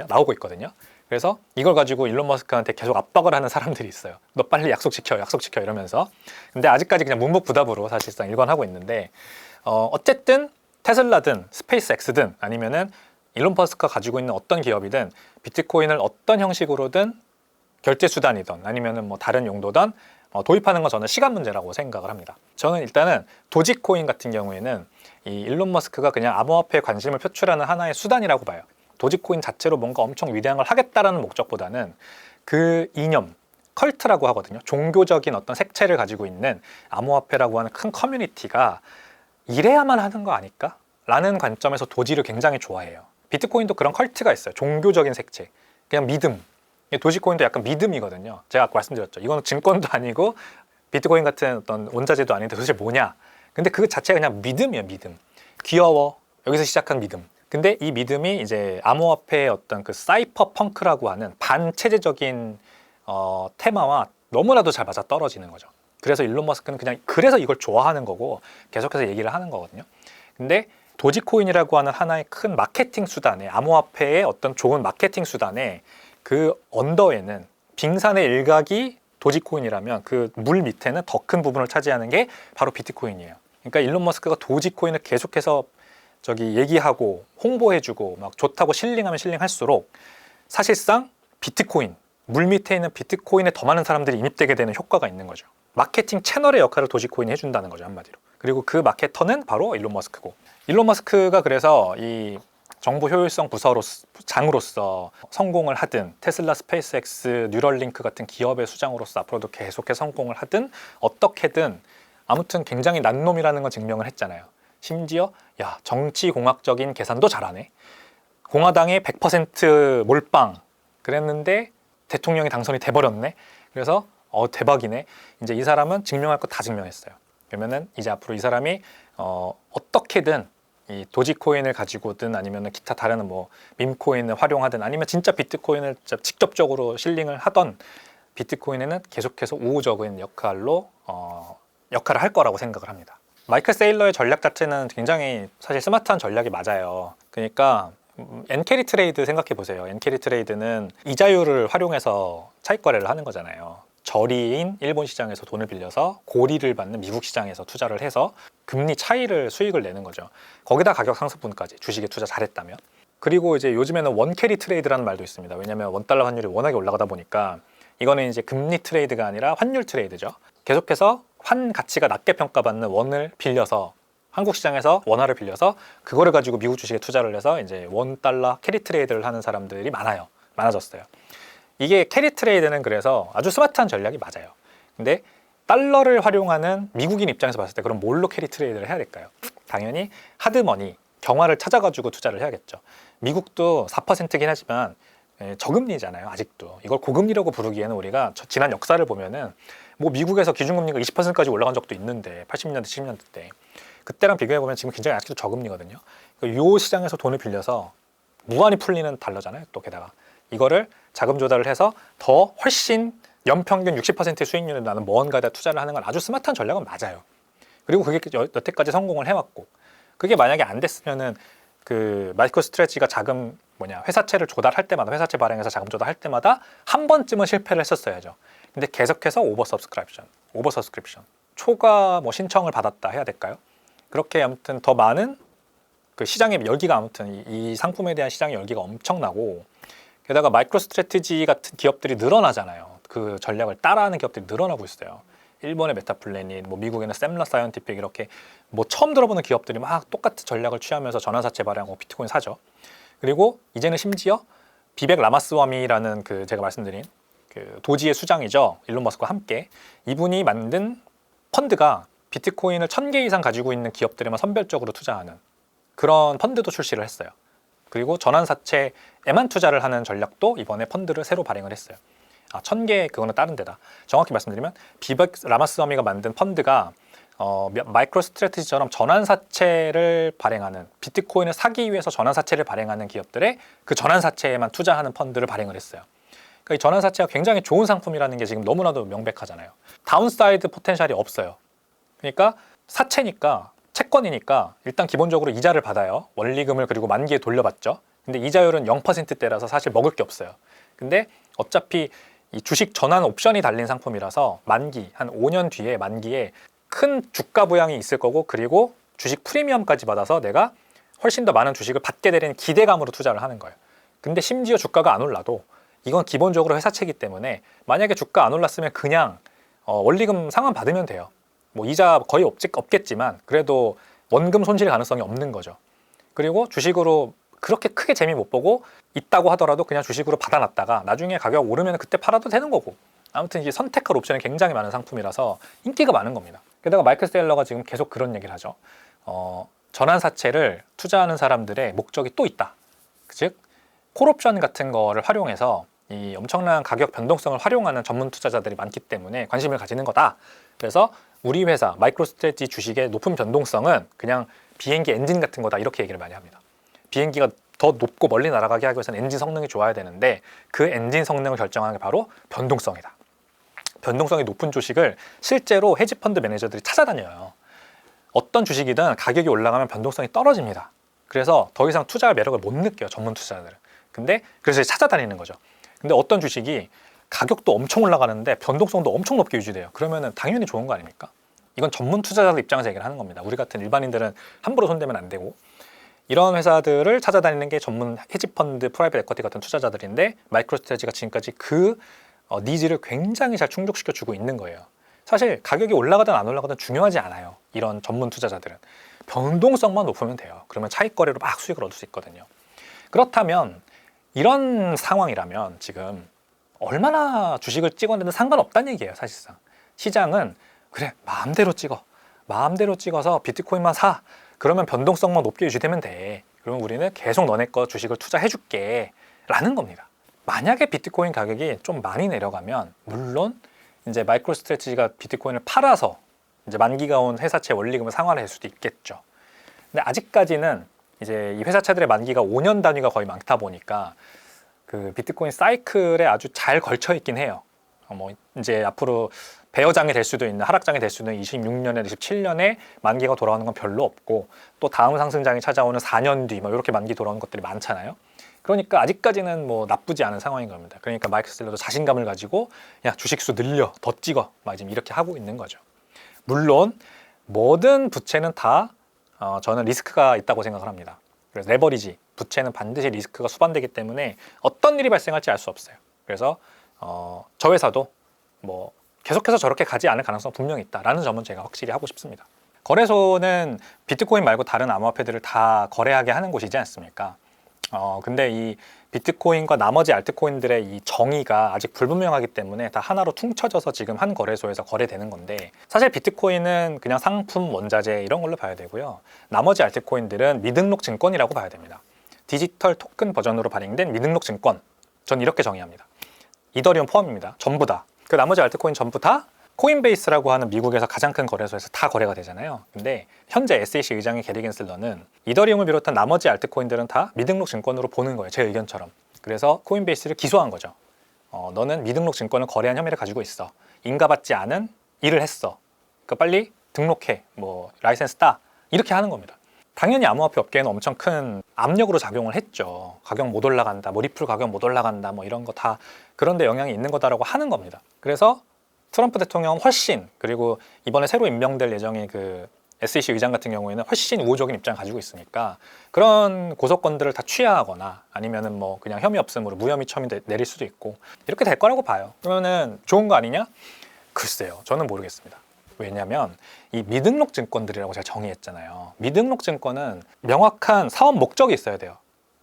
나오고 있거든요. 그래서 이걸 가지고 일론 머스크한테 계속 압박을 하는 사람들이 있어요. 너 빨리 약속시켜 이러면서. 근데 아직까지 그냥 묵묵부답으로 사실상 일관하고 있는데 어쨌든 테슬라든 스페이스X든 아니면은 일론 머스크가 가지고 있는 어떤 기업이든 비트코인을 어떤 형식으로든 결제 수단이든 아니면은 뭐 다른 용도든 도입하는 건 저는 시간 문제라고 생각을 합니다. 저는 일단은 도지코인 같은 경우에는 이 일론 머스크가 그냥 암호화폐에 관심을 표출하는 하나의 수단이라고 봐요. 도지코인 자체로 뭔가 엄청 위대한 걸 하겠다라는 목적보다는 그 이념, 컬트라고 하거든요. 종교적인 어떤 색채를 가지고 있는 암호화폐라고 하는 큰 커뮤니티가 이래야만 하는 거 아닐까? 라는 관점에서 도지를 굉장히 좋아해요. 비트코인도 그런 컬트가 있어요. 종교적인 색채, 그냥 믿음. 도지코인도 약간 믿음이거든요. 제가 아까 말씀드렸죠. 이거는 증권도 아니고 비트코인 같은 어떤 원자재도 아닌데 도대체 뭐냐? 근데 그 자체가 그냥 믿음이에요, 믿음. 귀여워. 여기서 시작한 믿음. 근데 이 믿음이 이제 암호화폐의 어떤 그 사이퍼 펑크라고 하는 반체제적인 테마와 너무나도 잘 맞아 떨어지는 거죠. 그래서 일론 머스크는 그냥 그래서 이걸 좋아하는 거고 계속해서 얘기를 하는 거거든요. 근데 도지코인이라고 하는 하나의 큰 마케팅 수단에 암호화폐의 어떤 좋은 마케팅 수단에 그 언더에는 빙산의 일각이 도지코인이라면 그 물 밑에는 더 큰 부분을 차지하는 게 바로 비트코인이에요. 그러니까 일론 머스크가 도지코인을 계속해서 얘기하고 홍보해주고 막 좋다고 실링하면 실링할수록 사실상 비트코인, 물 밑에 있는 비트코인에 더 많은 사람들이 인입되게 되는 효과가 있는 거죠. 마케팅 채널의 역할을 도지코인이 해준다는 거죠, 한마디로. 그리고 그 마케터는 바로 일론 머스크고, 일론 머스크가 그래서 이 정보 효율성 장으로서 성공을 하든 테슬라, 스페이스X, 뉴럴링크 같은 기업의 수장으로서 앞으로도 계속해서 성공을 하든 어떻게든 아무튼 굉장히 난 놈이라는 건 증명을 했잖아요. 심지어 야, 정치공학적인 계산도 잘하네. 공화당의 100% 몰빵 그랬는데 대통령이 당선이 돼버렸네. 그래서 대박이네. 이제 이 사람은 증명할 거 다 증명했어요. 그러면은 이제 앞으로 이 사람이 어떻게든 이 도지코인을 가지고든 아니면 기타 다른 뭐 밈코인을 활용하든 아니면 진짜 비트코인을 진짜 직접적으로 실링을 하던 비트코인에는 계속해서 우호적인 역할을 할 거라고 생각을 합니다. 마이클 세일러의 전략 자체는 굉장히 사실 스마트한 전략이 맞아요. 그러니까 엔캐리 트레이드 생각해 보세요. 엔캐리 트레이드는 이자율을 활용해서 차익 거래를 하는 거잖아요. 저리인 일본 시장에서 돈을 빌려서 고리를 받는 미국 시장에서 투자를 해서 금리 차이를 수익을 내는 거죠. 거기다 가격 상승분까지 주식에 투자 잘했다면. 그리고 이제 요즘에는 원캐리 트레이드라는 말도 있습니다. 왜냐하면 원달러 환율이 워낙에 올라가다 보니까 이거는 이제 금리 트레이드가 아니라 환율 트레이드죠. 계속해서 환 가치가 낮게 평가받는 원을 빌려서 한국 시장에서 원화를 빌려서 그거를 가지고 미국 주식에 투자를 해서 이제 원 달러 캐리 트레이드를 하는 사람들이 많아졌어요. 이게 캐리 트레이드는 그래서 아주 스마트한 전략이 맞아요. 근데 달러를 활용하는 미국인 입장에서 봤을 때 그럼 뭘로 캐리 트레이드를 해야 될까요? 당연히 하드머니, 경화를 찾아가지고 투자를 해야겠죠. 미국도 4%긴 하지만 저금리잖아요. 아직도. 이걸 고금리라고 부르기에는 우리가 지난 역사를 보면은 뭐 미국에서 기준금리가 20%까지 올라간 적도 있는데 80년대, 70년대 때 그때랑 비교해보면 지금 굉장히 아직도 저금리거든요. 이 시장에서 돈을 빌려서 무한히 풀리는 달러잖아요. 또 게다가 이거를 자금 조달을 해서 더 훨씬 연평균 60%의 수익률이 나는 뭔가에다 투자를 하는 건 아주 스마트한 전략은 맞아요. 그리고 그게 여태까지 성공을 해왔고 그게 만약에 안 됐으면은 그 마이크로 스트레치가 자금 회사채를 조달할 때마다 회사채 발행해서 자금 조달할 때마다 한 번쯤은 실패를 했었어야죠. 근데 계속해서 오버서스크립션 초과 뭐 신청을 받았다 해야 될까요? 그렇게 아무튼 더 많은 그 시장의 열기가 아무튼 이 상품에 대한 시장의 열기가 엄청나고 게다가 마이크로 스트래티지 같은 기업들이 늘어나잖아요. 그 전략을 따라하는 기업들이 늘어나고 있어요. 일본의 메타플래닛, 뭐 미국에는 셈라 사이언티픽 이렇게 뭐 처음 들어보는 기업들이 막 똑같은 전략을 취하면서 전환사채 발행하고 비트코인 사죠. 그리고 이제는 심지어 비벡 라마스와미라는 그 제가 말씀드린 그 도지의 수장이죠. 일론 머스크와 함께 이분이 만든 펀드가 비트코인을 1000개 이상 가지고 있는 기업들에만 선별적으로 투자하는 그런 펀드도 출시를 했어요. 그리고 전환사채에만 투자를 하는 전략도 이번에 펀드를 새로 발행을 했어요. 1000개 그거는 다른 데다. 정확히 말씀드리면 비벡 라마스와미가 만든 펀드가 마이크로 스트래티지처럼 전환사채를 발행하는 비트코인을 사기 위해서 전환사채를 발행하는 기업들의 그 전환사채에만 투자하는 펀드를 발행을 했어요. 그러니까 이 전환사채가 굉장히 좋은 상품이라는 게 지금 너무나도 명백하잖아요. 다운사이드 포텐셜이 없어요. 그러니까 사채니까 채권이니까 일단 기본적으로 이자를 받아요. 원리금을 그리고 만기에 돌려받죠. 근데 이자율은 0%대라서 사실 먹을 게 없어요. 근데 어차피 이 주식 전환 옵션이 달린 상품이라서 만기 한 5년 뒤에 만기에 큰 주가 부양이 있을 거고 그리고 주식 프리미엄까지 받아서 내가 훨씬 더 많은 주식을 받게 되는 기대감으로 투자를 하는 거예요. 근데 심지어 주가가 안 올라도 이건 기본적으로 회사채이기 때문에 만약에 주가 안 올랐으면 그냥 원리금 상환 받으면 돼요. 뭐 이자 거의 없겠지만 그래도 원금 손실 가능성이 없는 거죠. 그리고 주식으로 그렇게 크게 재미 못 보고 있다고 하더라도 그냥 주식으로 받아놨다가 나중에 가격 오르면 그때 팔아도 되는 거고 아무튼 이게 선택할 옵션이 굉장히 많은 상품이라서 인기가 많은 겁니다. 게다가 마이클 세일러가 지금 계속 그런 얘기를 하죠. 전환사채를 투자하는 사람들의 목적이 또 있다. 즉 콜옵션 같은 거를 활용해서 이 엄청난 가격 변동성을 활용하는 전문 투자자들이 많기 때문에 관심을 가지는 거다. 그래서 우리 회사 마이크로 스트래티지 주식의 높은 변동성은 그냥 비행기 엔진 같은 거다 이렇게 얘기를 많이 합니다. 비행기가 더 높고 멀리 날아가게 하기 위해서는 엔진 성능이 좋아야 되는데 그 엔진 성능을 결정하는 게 바로 변동성이다. 변동성이 높은 주식을 실제로 헤지펀드 매니저들이 찾아다녀요. 어떤 주식이든 가격이 올라가면 변동성이 떨어집니다. 그래서 더 이상 투자할 매력을 못 느껴요. 전문 투자자들은. 근데 그래서 찾아다니는 거죠. 근데 어떤 주식이 가격도 엄청 올라가는데 변동성도 엄청 높게 유지돼요. 그러면은 당연히 좋은 거 아닙니까? 이건 전문 투자자들 입장에서 얘기를 하는 겁니다. 우리 같은 일반인들은 함부로 손대면 안 되고 이런 회사들을 찾아다니는 게 전문 헤지펀드, 프라이빗 에쿼티 같은 투자자들인데 마이크로 스트래티지가 지금까지 그 니즈를 굉장히 잘 충족시켜 주고 있는 거예요. 사실 가격이 올라가든 안 올라가든 중요하지 않아요. 이런 전문 투자자들은 변동성만 높으면 돼요. 그러면 차익 거래로 막 수익을 얻을 수 있거든요. 그렇다면 이런 상황이라면 지금 얼마나 주식을 찍어내도 상관없다는 얘기예요. 사실상 시장은 그래 마음대로 찍어서 비트코인만 사. 그러면 변동성만 높게 유지되면 돼. 그러면 우리는 계속 너네 거 주식을 투자해 줄게 라는 겁니다. 만약에 비트코인 가격이 좀 많이 내려가면 물론 이제 마이크로 스트래티지가 비트코인을 팔아서 이제 만기가 온 회사채 원리금을 상환할 수도 있겠죠. 근데 아직까지는 이제 이 회사채들의 만기가 5년 단위가 거의 많다 보니까 그 비트코인 사이클에 아주 잘 걸쳐 있긴 해요. 뭐 이제 앞으로 배어장이 될 수도 있는, 하락장이 될 수도 있는 26년에 27년에 만기가 돌아오는 건 별로 없고, 또 다음 상승장이 찾아오는 4년 뒤 뭐 이렇게 만기 돌아오는 것들이 많잖아요. 그러니까 아직까지는 뭐 나쁘지 않은 상황인 겁니다. 그러니까 마이크 셀러도 자신감을 가지고 야, 주식수 늘려, 더 찍어, 막 지금 이렇게 하고 있는 거죠. 물론 모든 부채는 다 저는 리스크가 있다고 생각을 합니다. 그래서 레버리지, 부채는 반드시 리스크가 수반되기 때문에 어떤 일이 발생할지 알 수 없어요. 그래서 저 회사도 뭐 계속해서 저렇게 가지 않을 가능성은 분명히 있다라는 점은 제가 확실히 하고 싶습니다. 거래소는 비트코인 말고 다른 암호화폐들을 다 거래하게 하는 곳이지 않습니까? 근데 이 비트코인과 나머지 알트코인들의 이 정의가 아직 불분명하기 때문에 다 하나로 퉁쳐져서 지금 한 거래소에서 거래되는 건데, 사실 비트코인은 그냥 상품, 원자재 이런 걸로 봐야 되고요. 나머지 알트코인들은 미등록 증권이라고 봐야 됩니다. 디지털 토큰 버전으로 발행된 미등록 증권. 전 이렇게 정의합니다. 이더리움 포함입니다. 전부 다. 그 나머지 알트코인 전부 다 코인베이스라고 하는 미국에서 가장 큰 거래소에서 다 거래가 되잖아요. 근데 현재 SEC 의장의 게리 겐슬러는 이더리움을 비롯한 나머지 알트코인들은 다 미등록 증권으로 보는 거예요. 제 의견처럼. 그래서 코인베이스를 기소한 거죠. 너는 미등록 증권을 거래한 혐의를 가지고 있어. 인가받지 않은 일을 했어. 그러니까 빨리 등록해. 뭐 라이센스 따. 이렇게 하는 겁니다. 당연히 암호화폐 업계에는 엄청 큰 압력으로 작용을 했죠. 가격 못 올라간다. 뭐 리플 가격 못 올라간다. 뭐 이런 거 다 그런 데 영향이 있는 거다라고 하는 겁니다. 그래서 트럼프 대통령은 훨씬, 그리고 이번에 새로 임명될 예정인 그 SEC 의장 같은 경우에는 훨씬 우호적인 입장을 가지고 있으니까 그런 고소권들을 다 취하하거나 아니면은 뭐 그냥 혐의 없음으로 무혐의 처분 내릴 수도 있고 이렇게 될 거라고 봐요. 그러면은 좋은 거 아니냐? 글쎄요. 저는 모르겠습니다. 왜냐하면 이 미등록 증권들이라고 제가 정의했잖아요. 미등록 증권은 명확한 사업 목적이 있어야 돼요.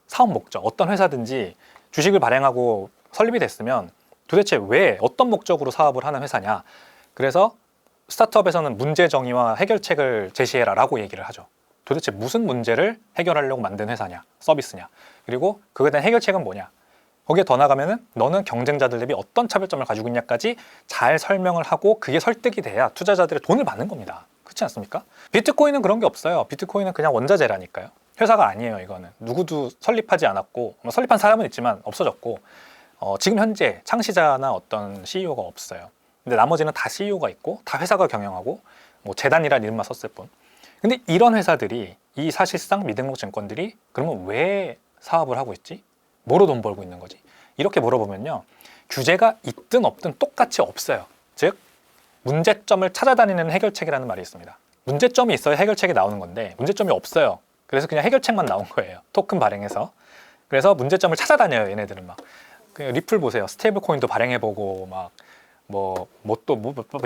사업 목적. 어떤 회사든지 주식을 발행하고 설립이 됐으면 도대체 왜 어떤 목적으로 사업을 하는 회사냐. 그래서 스타트업에서는 문제 정의와 해결책을 제시해라 라고 얘기를 하죠. 도대체 무슨 문제를 해결하려고 만든 회사냐, 서비스냐, 그리고 그거에 대한 해결책은 뭐냐. 거기에 더 나가면은 너는 경쟁자들 대비 어떤 차별점을 가지고 있냐까지 잘 설명을 하고 그게 설득이 돼야 투자자들의 돈을 받는 겁니다. 그렇지 않습니까? 비트코인은 그런 게 없어요. 비트코인은 그냥 원자재라니까요. 회사가 아니에요. 이거는 누구도 설립하지 않았고, 뭐 설립한 사람은 있지만 없어졌고, 지금 현재 창시자나 어떤 CEO가 없어요. 근데 나머지는 다 CEO가 있고 다 회사가 경영하고 뭐 재단이라는 이름만 썼을 뿐. 근데 이런 회사들이, 이 사실상 미등록 증권들이 그러면 왜 사업을 하고 있지? 뭐로 돈 벌고 있는 거지? 이렇게 물어보면요, 규제가 있든 없든 똑같이 없어요. 즉 문제점을 찾아다니는 해결책이라는 말이 있습니다. 문제점이 있어야 해결책이 나오는 건데 문제점이 없어요. 그래서 그냥 해결책만 나온 거예요. 토큰 발행해서. 그래서 문제점을 찾아다녀요. 얘네들은 막 그냥 리플 보세요. 스테이블 코인도 발행해보고 막 뭐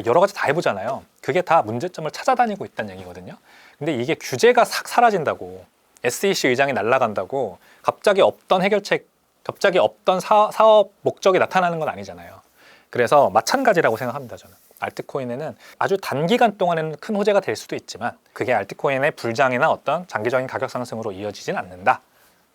여러 가지 다 해보잖아요. 그게 다 문제점을 찾아다니고 있다는 얘기거든요. 근데 이게 규제가 싹 사라진다고, SEC 의장이 날아간다고 갑자기 없던 해결책, 갑자기 없던 사업 목적이 나타나는 건 아니잖아요. 그래서 마찬가지라고 생각합니다. 저는 알트코인에는 아주 단기간 동안에는 큰 호재가 될 수도 있지만 그게 알트코인의 불장이나 어떤 장기적인 가격 상승으로 이어지진 않는다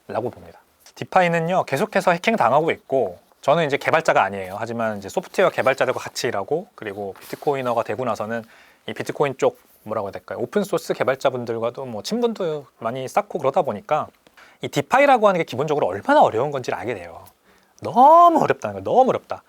라고 봅니다. 디파이는요, 계속해서 해킹 당하고 있고, 저는 이제 개발자가 아니에요. 하지만 이제 소프트웨어 개발자들과 같이 일하고, 그리고 비트코이너가 되고 나서는 이 비트코인 쪽 뭐라고 해야 될까요? 오픈소스 개발자분들과도 뭐 친분도 많이 쌓고 그러다 보니까 이 디파이라고 하는 게 기본적으로 얼마나 어려운 건지를 알게 돼요. 너무 어렵다는 거예요. 너무 어렵다.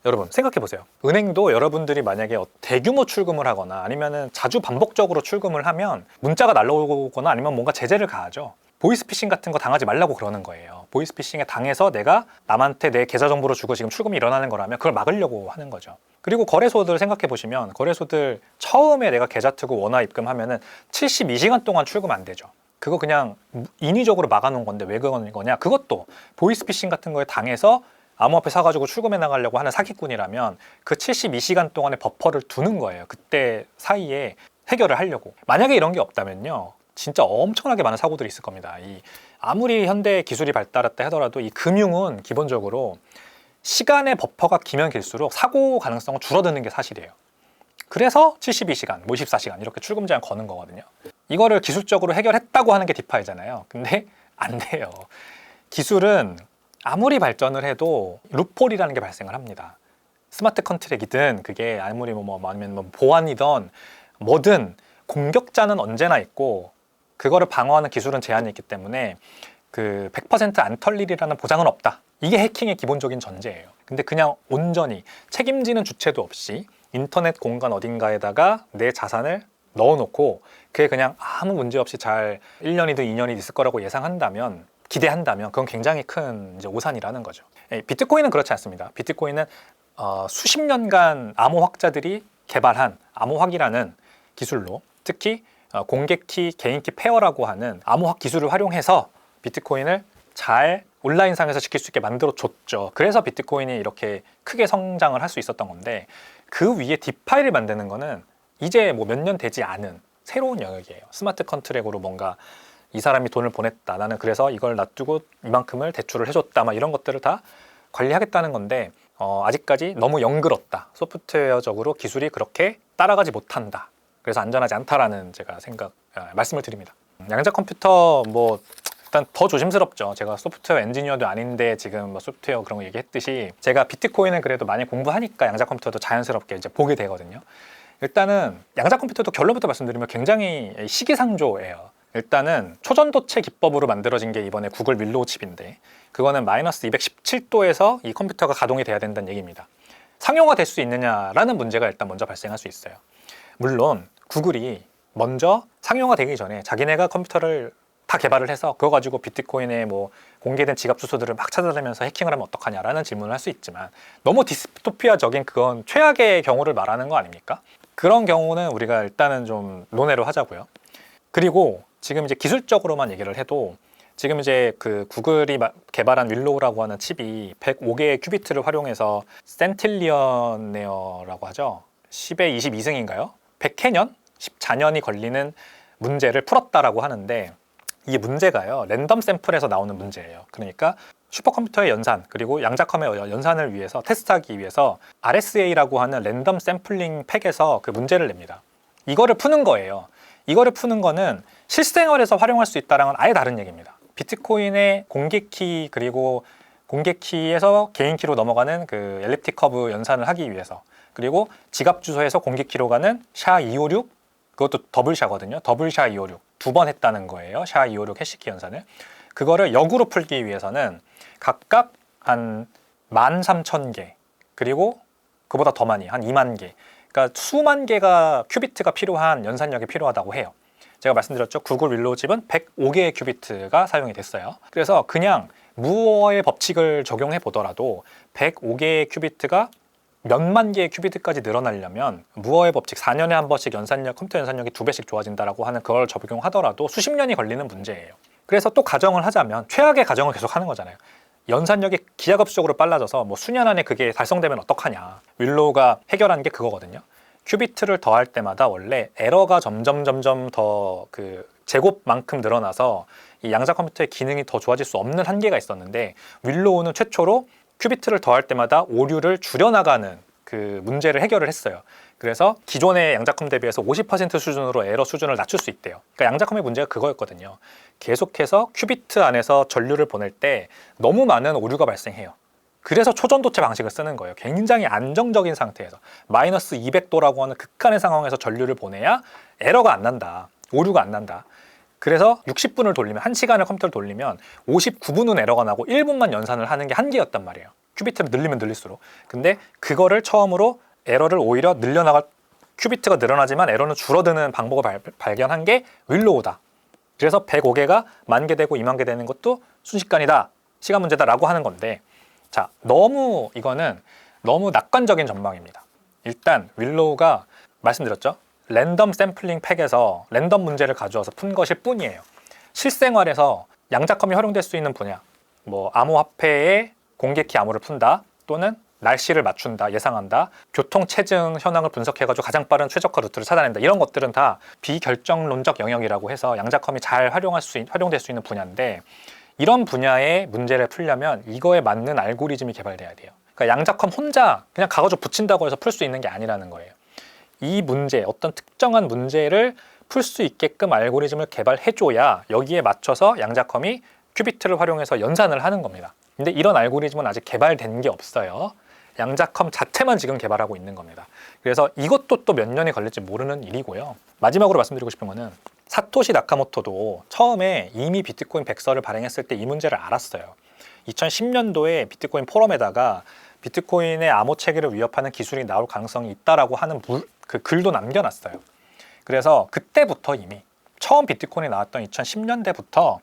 여러분 생각해 보세요. 은행도 여러분들이 만약에 대규모 출금을 하거나 아니면은 자주 반복적으로 출금을 하면 문자가 날라오거나 아니면 뭔가 제재를 가하죠. 보이스피싱 같은 거 당하지 말라고 그러는 거예요. 보이스피싱에 당해서 내가 남한테 내 계좌 정보를 주고 지금 출금이 일어나는 거라면 그걸 막으려고 하는 거죠. 그리고 거래소들 생각해 보시면 거래소들 처음에 내가 계좌 트고 원화 입금하면은 72시간 동안 출금 안 되죠. 그거 그냥 인위적으로 막아놓은 건데 왜 그런 거냐? 그것도 보이스피싱 같은 거에 당해서 암호화폐 사가지고 출금해 나가려고 하는 사기꾼이라면 그 72시간 동안의 버퍼를 두는 거예요. 그때 사이에 해결을 하려고. 만약에 이런 게 없다면요, 진짜 엄청나게 많은 사고들이 있을 겁니다. 아무리 현대 기술이 발달했다 하더라도 이 금융은 기본적으로 시간의 버퍼가 기면 길수록 사고 가능성은 줄어드는 게 사실이에요. 그래서 72시간, 뭐 24시간 이렇게 출금 제한 거는 거거든요. 이거를 기술적으로 해결했다고 하는 게 디파이잖아요. 근데 안 돼요. 기술은 아무리 발전을 해도 루폴이라는 게 발생을 합니다. 스마트 컨트랙이든 그게 아무리 아니면 보안이든 뭐든 공격자는 언제나 있고 그거를 방어하는 기술은 제한이 있기 때문에 그 100%안 털릴이라는 보장은 없다. 이게 해킹의 기본적인 전제예요. 근데 그냥 온전히 책임지는 주체도 없이 인터넷 공간 어딘가에다가 내 자산을 넣어놓고 그게 그냥 아무 문제 없이 잘 1년이든 2년이 있을 거라고 예상한다면, 기대한다면 그건 굉장히 큰 이제 오산이라는 거죠. 비트코인은 그렇지 않습니다. 비트코인은 수십 년간 암호학자들이 개발한 암호학이라는 기술로, 특히 공개키, 개인키 페어라고 하는 암호학 기술을 활용해서 비트코인을 잘 온라인상에서 지킬 수 있게 만들어줬죠. 그래서 비트코인이 이렇게 크게 성장을 할 수 있었던 건데, 그 위에 디파이를 만드는 거는 이제 뭐 몇 년 되지 않은 새로운 영역이에요. 스마트 컨트랙으로 뭔가 이 사람이 돈을 보냈다, 나는 그래서 이걸 놔두고 이만큼을 대출을 해줬다, 막 이런 것들을 다 관리하겠다는 건데 아직까지 너무 영글었다. 소프트웨어적으로 기술이 그렇게 따라가지 못한다. 그래서 안전하지 않다라는 제가 말씀을 드립니다. 양자 컴퓨터 뭐 일단 더 조심스럽죠. 제가 소프트웨어 엔지니어도 아닌데 지금 뭐 소프트웨어 그런 거 얘기했듯이 제가 비트코인을 그래도 많이 공부하니까 양자 컴퓨터도 자연스럽게 이제 보게 되거든요. 일단은 양자 컴퓨터도 결론부터 말씀드리면 굉장히 시기상조예요. 일단은 초전도체 기법으로 만들어진 게 이번에 구글 윌로우 칩인데, 그거는 마이너스 217도에서 이 컴퓨터가 가동이 돼야 된다는 얘기입니다. 상용화 될 수 있느냐라는 문제가 일단 먼저 발생할 수 있어요. 물론 구글이 먼저 상용화 되기 전에 자기네가 컴퓨터를 다 개발을 해서 그거 가지고 비트코인의 뭐 공개된 지갑 주소들을 막 찾아다니면서 해킹을 하면 어떡하냐라는 질문을 할 수 있지만, 너무 디스토피아적인 그건 최악의 경우를 말하는 거 아닙니까? 그런 경우는 우리가 일단은 좀 논외로 하자고요. 그리고 지금 이제 기술적으로만 얘기를 해도 지금 이제 그 구글이 개발한 윌로우라고 하는 칩이 105개의 큐비트를 활용해서 센틸리언네어라고 하죠. 10의 22승인가요? 100해년? 14년이 걸리는 문제를 풀었다라고 하는데, 이 문제가요, 랜덤 샘플에서 나오는 문제예요. 그러니까 슈퍼컴퓨터의 연산, 그리고 양자컴의 연산을 위해서 테스트하기 위해서 RSA라고 하는 랜덤 샘플링 팩에서 그 문제를 냅니다. 이거를 푸는 거예요. 이거를 푸는 거는 실생활에서 활용할 수 있다랑은 아예 다른 얘기입니다. 비트코인의 공개키, 그리고 공개키에서 개인키로 넘어가는 그 엘립틱 커브 연산을 하기 위해서, 그리고 지갑 주소에서 공개키로 가는 SHA-256, 그것도 더블샤거든요. 더블SHA-256 두 번 했다는 거예요. SHA-256 해시키 연산을. 그거를 역으로 풀기 위해서는 각각 한 13,000개, 그리고 그보다 더 많이 한 2만 개, 그러니까 수만 개가 큐비트가 필요한 연산력이 필요하다고 해요. 제가 말씀드렸죠. 구글 윌로우 칩은 105개의 큐비트가 사용이 됐어요. 그래서 그냥 무어의 법칙을 적용해 보더라도 105개의 큐비트가 몇만 개의 큐비트까지 늘어나려면 무어의 법칙 4년에 한 번씩 컴퓨터 연산력이 2배씩 좋아진다라고 하는 그걸 적용하더라도 수십 년이 걸리는 문제예요. 그래서 또 가정을 하자면 최악의 가정을 계속 하는 거잖아요. 연산력이 기하급수적으로 빨라져서 뭐 수년 안에 그게 달성되면 어떡하냐. 윌로우가 해결한 게 그거거든요. 큐비트를 더할 때마다 원래 에러가 점점 더 그 제곱만큼 늘어나서 이 양자 컴퓨터의 기능이 더 좋아질 수 없는 한계가 있었는데, 윌로우는 최초로 큐비트를 더할 때마다 오류를 줄여나가는 그 문제를 해결을 했어요. 그래서 기존의 양자컴 대비해서 50% 수준으로 에러 수준을 낮출 수 있대요. 그러니까 양자컴의 문제가 그거였거든요. 계속해서 큐비트 안에서 전류를 보낼 때 너무 많은 오류가 발생해요. 그래서 초전도체 방식을 쓰는 거예요. 굉장히 안정적인 상태에서 마이너스 200도라고 하는 극한의 상황에서 전류를 보내야 에러가 안 난다. 오류가 안 난다. 그래서 60분을 돌리면, 1시간을 컴퓨터를 돌리면 59분은 에러가 나고 1분만 연산을 하는 게 한계였단 말이에요. 큐비트를 늘리면 늘릴수록. 근데 그거를 처음으로 에러를 오히려 큐비트가 늘어나지만 에러는 줄어드는 방법을 발견한 게 윌로우다. 그래서 105개가 10,000개 되고 20,000개 되는 것도 순식간이다, 시간 문제다라고 하는 건데, 자, 이거는 너무 낙관적인 전망입니다. 일단 윌로우가 말씀드렸죠. 랜덤 샘플링 팩에서 랜덤 문제를 가져와서 푼 것일 뿐이에요. 실생활에서 양자컴이 활용될 수 있는 분야, 뭐 암호화폐에 공개키 암호를 푼다, 또는 날씨를 맞춘다, 예상한다, 교통 체증 현황을 분석해가지고 가장 빠른 최적화 루트를 찾아낸다, 이런 것들은 다 비결정론적 영역이라고 해서 양자컴이 잘 활용될 수 있는 분야인데, 이런 분야의 문제를 풀려면 이거에 맞는 알고리즘이 개발돼야 돼요. 그러니까 양자컴 혼자 그냥 가가지고 붙인다고 해서 풀 수 있는 게 아니라는 거예요. 이 문제, 어떤 특정한 문제를 풀 수 있게끔 알고리즘을 개발해줘야 여기에 맞춰서 양자컴이 큐비트를 활용해서 연산을 하는 겁니다. 근데 이런 알고리즘은 아직 개발된 게 없어요. 양자컴 자체만 지금 개발하고 있는 겁니다. 그래서 이것도 또 몇 년이 걸릴지 모르는 일이고요. 마지막으로 말씀드리고 싶은 거는, 사토시 나카모토도 처음에 이미 비트코인 백서를 발행했을 때 이 문제를 알았어요. 2010년도에 비트코인 포럼에다가 비트코인의 암호 체계를 위협하는 기술이 나올 가능성이 있다라고 하는 그 글도 남겨놨어요. 그래서 그때부터 이미 처음 비트코인이 나왔던 2010년대부터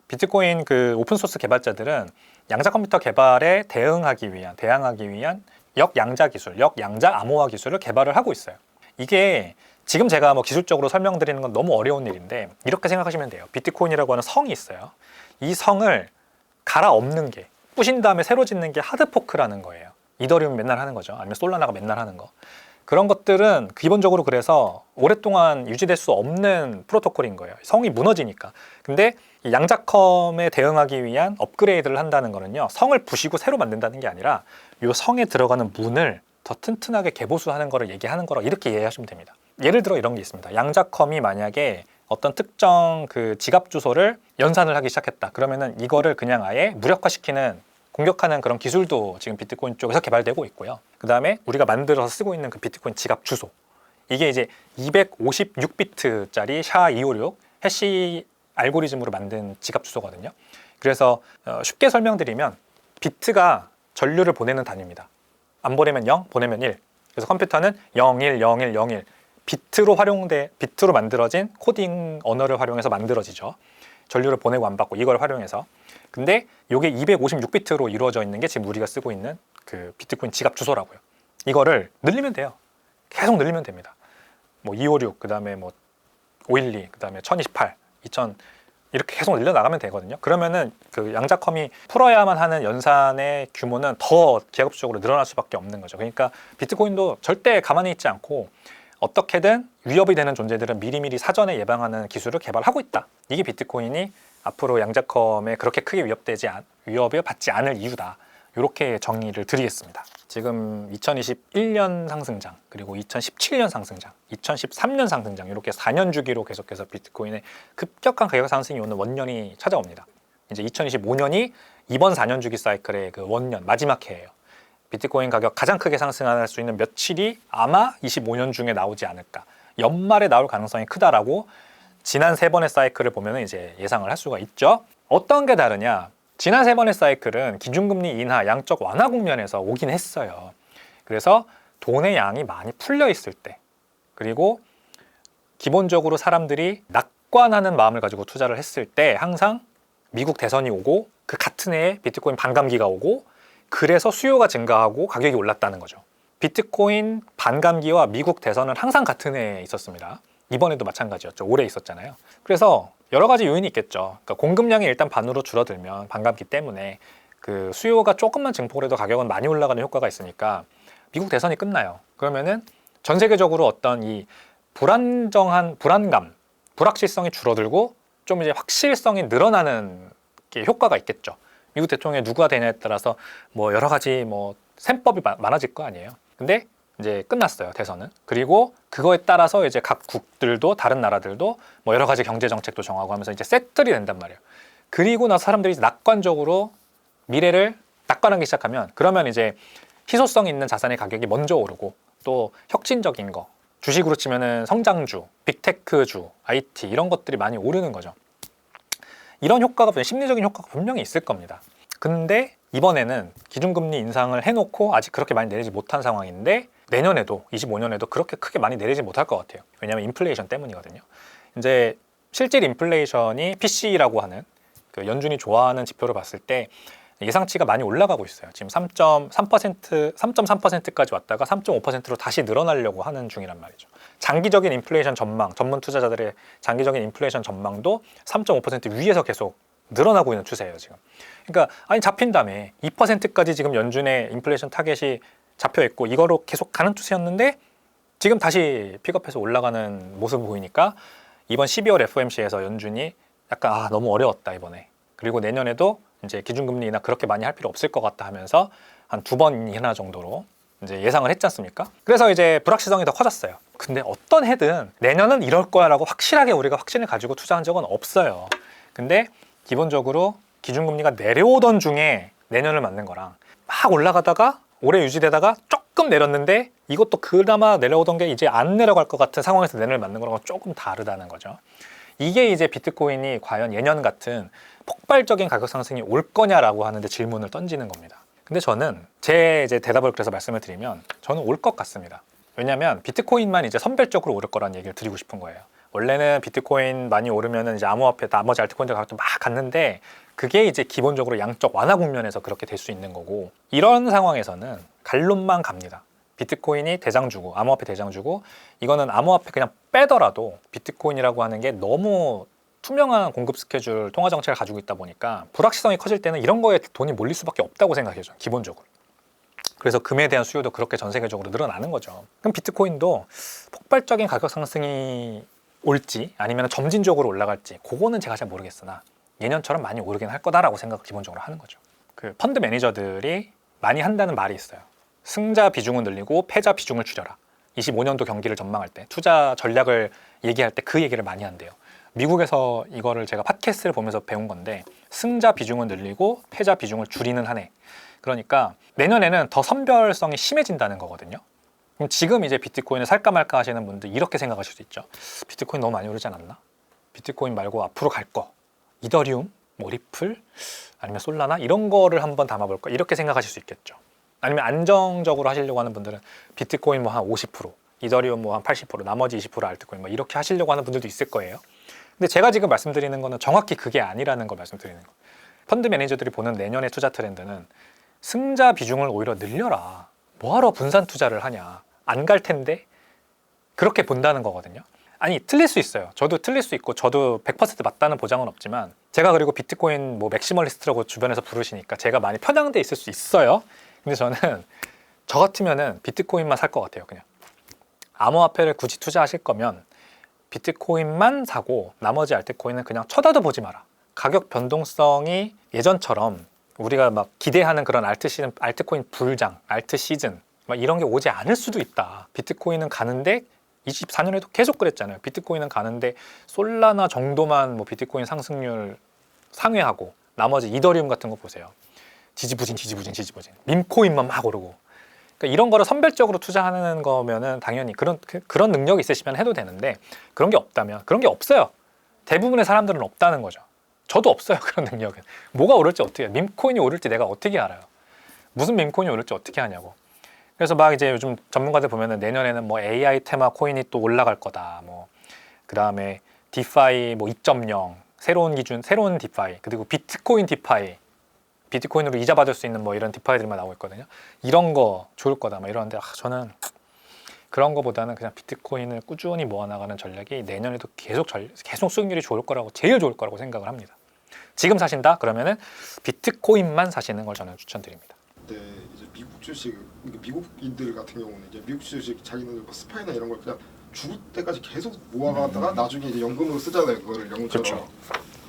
비트코인 그 오픈소스 개발자들은 양자 컴퓨터 개발에 대항하기 위한 역양자 기술, 역양자 암호화 기술을 개발을 하고 있어요. 이게 지금 제가 뭐 기술적으로 설명드리는 건 너무 어려운 일인데 이렇게 생각하시면 돼요. 비트코인이라고 하는 성이 있어요. 이 성을 갈아엎는 게, 부신 다음에 새로 짓는 게 하드포크라는 거예요. 이더리움 맨날 하는 거죠. 아니면 솔라나가 맨날 하는 거. 그런 것들은 기본적으로 그래서 오랫동안 유지될 수 없는 프로토콜인 거예요. 성이 무너지니까. 근데 이 양자컴에 대응하기 위한 업그레이드를 한다는 거는요, 성을 부시고 새로 만든다는 게 아니라 이 성에 들어가는 문을 더 튼튼하게 개보수하는 거를 얘기하는 거라 이렇게 이해하시면 됩니다. 예를 들어 이런 게 있습니다. 양자컴이 만약에 어떤 특정 그 지갑 주소를 연산을 하기 시작했다. 그러면은 이거를 그냥 아예 무력화시키는, 공격하는 그런 기술도 지금 비트코인 쪽에서 개발되고 있고요. 그 다음에 우리가 만들어서 쓰고 있는 그 비트코인 지갑 주소, 이게 이제 256비트짜리 SHA-256 해시 알고리즘으로 만든 지갑 주소거든요. 그래서 쉽게 설명드리면 비트가 전류를 보내는 단위입니다. 안 보내면 0, 보내면 1. 그래서 컴퓨터는 0, 1, 0, 1, 0, 1 비트로 만들어진 코딩 언어를 활용해서 만들어지죠. 전류를 보내고 안 받고 이걸 활용해서. 근데 이게 256비트로 이루어져 있는 게 지금 우리가 쓰고 있는 그 비트코인 지갑 주소라고요. 이거를 늘리면 돼요. 계속 늘리면 됩니다. 뭐 256, 그다음에 뭐 512, 그다음에 1028, 2000 이렇게 계속 늘려 나가면 되거든요. 그러면은 그 양자컴이 풀어야만 하는 연산의 규모는 더 기하급수적으로 늘어날 수밖에 없는 거죠. 그러니까 비트코인도 절대 가만히 있지 않고 어떻게든 위협이 되는 존재들은 미리미리 사전에 예방하는 기술을 개발하고 있다. 이게 비트코인이 앞으로 양자컴에 그렇게 크게 위협을 받지 않을 이유다. 이렇게 정의를 드리겠습니다. 지금 2021년 상승장, 그리고 2017년 상승장, 2013년 상승장, 이렇게 4년 주기로 계속해서 비트코인의 급격한 가격 상승이 오는 원년이 찾아옵니다. 이제 2025년이 이번 4년 주기 사이클의 그 원년 마지막 해예요. 비트코인 가격 가장 크게 상승할 수 있는 며칠이 아마 25년 중에 나오지 않을까. 연말에 나올 가능성이 크다라고 지난 3번의 사이클을 보면 이제 예상을 할 수가 있죠. 어떤 게 다르냐? 지난 3번의 사이클은 기준금리 인하, 양적 완화 국면에서 오긴 했어요. 그래서 돈의 양이 많이 풀려 있을 때, 그리고 기본적으로 사람들이 낙관하는 마음을 가지고 투자를 했을 때 항상 미국 대선이 오고 그 같은 해에 비트코인 반감기가 오고 그래서 수요가 증가하고 가격이 올랐다는 거죠. 비트코인 반감기와 미국 대선은 항상 같은 해에 있었습니다. 이번에도 마찬가지였죠. 올해 있었잖아요. 그래서 여러 가지 요인이 있겠죠. 그러니까 공급량이 일단 반으로 줄어들면 반감기 때문에 그 수요가 조금만 증폭을 해도 가격은 많이 올라가는 효과가 있으니까 미국 대선이 끝나요. 그러면은 전 세계적으로 어떤 이 불안감, 불확실성이 줄어들고 좀 이제 확실성이 늘어나는 게 효과가 있겠죠. 미국 대통령이 누가 되냐에 따라서 뭐 여러 가지 뭐 셈법이 많아질 거 아니에요. 근데 이제 끝났어요, 대선은. 그리고 그거에 따라서 이제 각 국들도 다른 나라들도 뭐 여러 가지 경제 정책도 정하고 하면서 이제 세틀이 된단 말이에요. 그리고 나서 사람들이 낙관적으로 미래를 낙관하기 시작하면 그러면 이제 희소성 있는 자산의 가격이 먼저 오르고 또 혁신적인 거, 주식으로 치면은 성장주, 빅테크주, IT 이런 것들이 많이 오르는 거죠. 이런 효과가, 심리적인 효과가 분명히 있을 겁니다. 근데 이번에는 기준금리 인상을 해놓고 아직 그렇게 많이 내리지 못한 상황인데 내년에도 25년에도 그렇게 크게 많이 내리지 못할 것 같아요. 왜냐하면 인플레이션 때문이거든요. 이제 실질 인플레이션이 PC라고 하는 그 연준이 좋아하는 지표를 봤을 때 예상치가 많이 올라가고 있어요. 지금 3.3%까지 왔다가 3.5%로 다시 늘어나려고 하는 중이란 말이죠. 장기적인 인플레이션 전망, 전문 투자자들의 장기적인 인플레이션 전망도 3.5% 위에서 계속 늘어나고 있는 추세예요, 지금. 그러니까 아니 잡힌다며 2%까지 지금 연준의 인플레이션 타겟이 잡혀 있고 이거로 계속 가는 추세였는데 지금 다시 픽업해서 올라가는 모습을 보이니까 이번 12월 FOMC에서 연준이 약간 너무 어려웠다 이번에. 그리고 내년에도 이제 기준금리 인하 그렇게 많이 할 필요 없을 것 같다 하면서 한 2번 인하 정도로 이제 예상을 했지 않습니까? 그래서 이제 불확실성이 더 커졌어요. 근데 어떤 해든 내년은 이럴 거야라고 확실하게 우리가 확신을 가지고 투자한 적은 없어요. 근데 기본적으로 기준금리가 내려오던 중에 내년을 맞는 거랑 막 올라가다가 올해 유지되다가 조금 내렸는데 이것도 그나마 내려오던 게 이제 안 내려갈 것 같은 상황에서 내년을 맞는 거랑 조금 다르다는 거죠. 이게 이제 비트코인이 과연 예년 같은 폭발적인 가격 상승이 올 거냐라고 하는데 질문을 던지는 겁니다. 근데 저는 제 이제 대답을 그래서 말씀을 드리면 저는 올 것 같습니다. 왜냐하면 비트코인만 이제 선별적으로 오를 거라는 얘기를 드리고 싶은 거예요. 원래는 비트코인 많이 오르면은 이제 암호화폐 나머지 알트코인들 가격도 막 갔는데 그게 이제 기본적으로 양적 완화 국면에서 그렇게 될 수 있는 거고, 이런 상황에서는 갈론만 갑니다. 비트코인이 대장주고 암호화폐 대장주고, 이거는 암호화폐 그냥 빼더라도 비트코인이라고 하는 게 너무 투명한 공급 스케줄 통화 정책을 가지고 있다 보니까 불확실성이 커질 때는 이런 거에 돈이 몰릴 수밖에 없다고 생각해요, 기본적으로. 그래서 금에 대한 수요도 그렇게 전 세계적으로 늘어나는 거죠. 그럼 비트코인도 폭발적인 가격 상승이 올지 아니면 점진적으로 올라갈지 그거는 제가 잘 모르겠으나 예년처럼 많이 오르긴 할 거다라고 생각을 기본적으로 하는 거죠. 그 펀드 매니저들이 많이 한다는 말이 있어요. 승자 비중을 늘리고 패자 비중을 줄여라. 25년도 경기를 전망할 때 투자 전략을 얘기할 때 그 얘기를 많이 한대요. 미국에서 이거를 제가 팟캐스트를 보면서 배운 건데, 승자 비중을 늘리고 패자 비중을 줄이는 한 해. 그러니까 내년에는 더 선별성이 심해진다는 거거든요. 그럼 지금 이제 비트코인을 살까 말까 하시는 분들 이렇게 생각하실 수 있죠. 비트코인 너무 많이 오르지 않았나? 비트코인 말고 앞으로 갈 거, 이더리움, 뭐 리플, 아니면 솔라나 이런 거를 한번 담아볼까? 이렇게 생각하실 수 있겠죠. 아니면 안정적으로 하시려고 하는 분들은 비트코인 뭐 한 50%, 이더리움 뭐 한 80%, 나머지 20% 알트코인 뭐 이렇게 하시려고 하는 분들도 있을 거예요. 근데 제가 지금 말씀드리는 거는 정확히 그게 아니라는 걸 말씀드리는 거예요. 펀드 매니저들이 보는 내년의 투자 트렌드는 승자 비중을 오히려 늘려라. 뭐하러 분산 투자를 하냐. 안 갈 텐데 그렇게 본다는 거거든요. 아니, 틀릴 수 있어요. 저도 틀릴 수 있고 저도 100% 맞다는 보장은 없지만, 제가 그리고 비트코인 뭐 맥시멀리스트라고 주변에서 부르시니까 제가 많이 편향돼 있을 수 있어요. 근데 저는 저 같으면은 비트코인만 살 것 같아요. 그냥 암호화폐를 굳이 투자하실 거면 비트코인만 사고 나머지 알트코인은 그냥 쳐다도 보지 마라. 가격 변동성이 예전처럼 우리가 막 기대하는 그런 알트코인 불장, 알트 시즌 막 이런 게 오지 않을 수도 있다. 비트코인은 가는데 24년에도 계속 그랬잖아요. 비트코인은 가는데 솔라나 정도만 뭐 비트코인 상승률 상회하고 나머지 이더리움 같은 거 보세요. 지지부진. 밈코인만 막 오르고. 그러니까 이런 거를 선별적으로 투자하는 거면은 당연히 그런 능력이 있으시면 해도 되는데, 그런 게 없다면, 그런 게 없어요. 대부분의 사람들은 없다는 거죠. 저도 없어요, 그런 능력은. 뭐가 오를지 어떻게 해요? 밈코인이 오를지 내가 어떻게 알아요? 무슨 밈코인이 오를지 어떻게 하냐고. 그래서 막 이제 요즘 전문가들 보면은 내년에는 뭐 AI 테마 코인이 또 올라갈 거다. 뭐 그다음에 디파이 뭐 2.0 새로운 기준, 새로운 디파이, 그리고 비트코인 디파이, 비트코인으로 이자 받을 수 있는 뭐 이런 디파이들만 나오고 있거든요. 이런 거 좋을 거다 막 이러는데, 저는 그런 거보다는 그냥 비트코인을 꾸준히 모아나가는 전략이 내년에도 계속 수익률이 좋을 거라고, 제일 좋을 거라고 생각을 합니다. 지금 사신다? 그러면은 비트코인만 사시는 걸 저는 추천드립니다. 네, 이제 미국 주식, 미국인들 같은 경우는 이제 미국 주식 자기네들 뭐 스파이나 이런 걸 그냥 죽을 때까지 계속 모아가다가 나중에 이제 연금으로 쓰잖아요, 그거를 연금처럼. 그렇죠.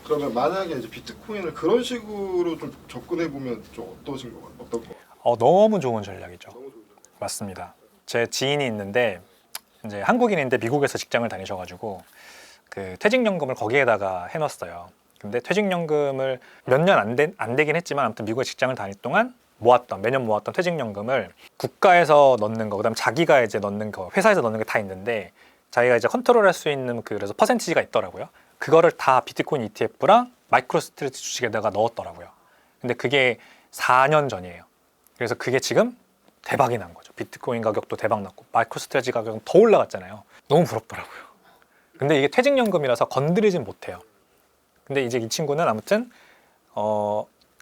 그러면 만약에 이제 비트코인을 그런 식으로 좀 접근해 보면 좀 어떠신 거 같아요? 어떤 거? 너무 좋은 전략이죠. 너무 좋죠. 맞습니다. 제 지인이 있는데 이제 한국인인데 미국에서 직장을 다니셔가지고 그 퇴직연금을 거기에다가 해놨어요. 근데 퇴직연금을 몇 년 안 되긴 했지만 아무튼 미국에 직장을 다닐 동안 매년 모았던 퇴직연금을 국가에서 넣는 거, 그다음 자기가 이제 넣는 거, 회사에서 넣는 게 다 있는데 자기가 이제 컨트롤할 수 있는 그래서 퍼센티지가 있더라고요. 그거를 다 비트코인 ETF랑 마이크로 스트레이트 주식에다가 넣었더라고요. 근데 그게 4년 전이에요. 그래서 그게 지금 대박이 난 거죠. 비트코인 가격도 대박 났고 마이크로 스트레이트 가격은 더 올라갔잖아요. 너무 부럽더라고요. 근데 이게 퇴직연금이라서 건드리진 못해요. 근데 이제 이 친구는 아무튼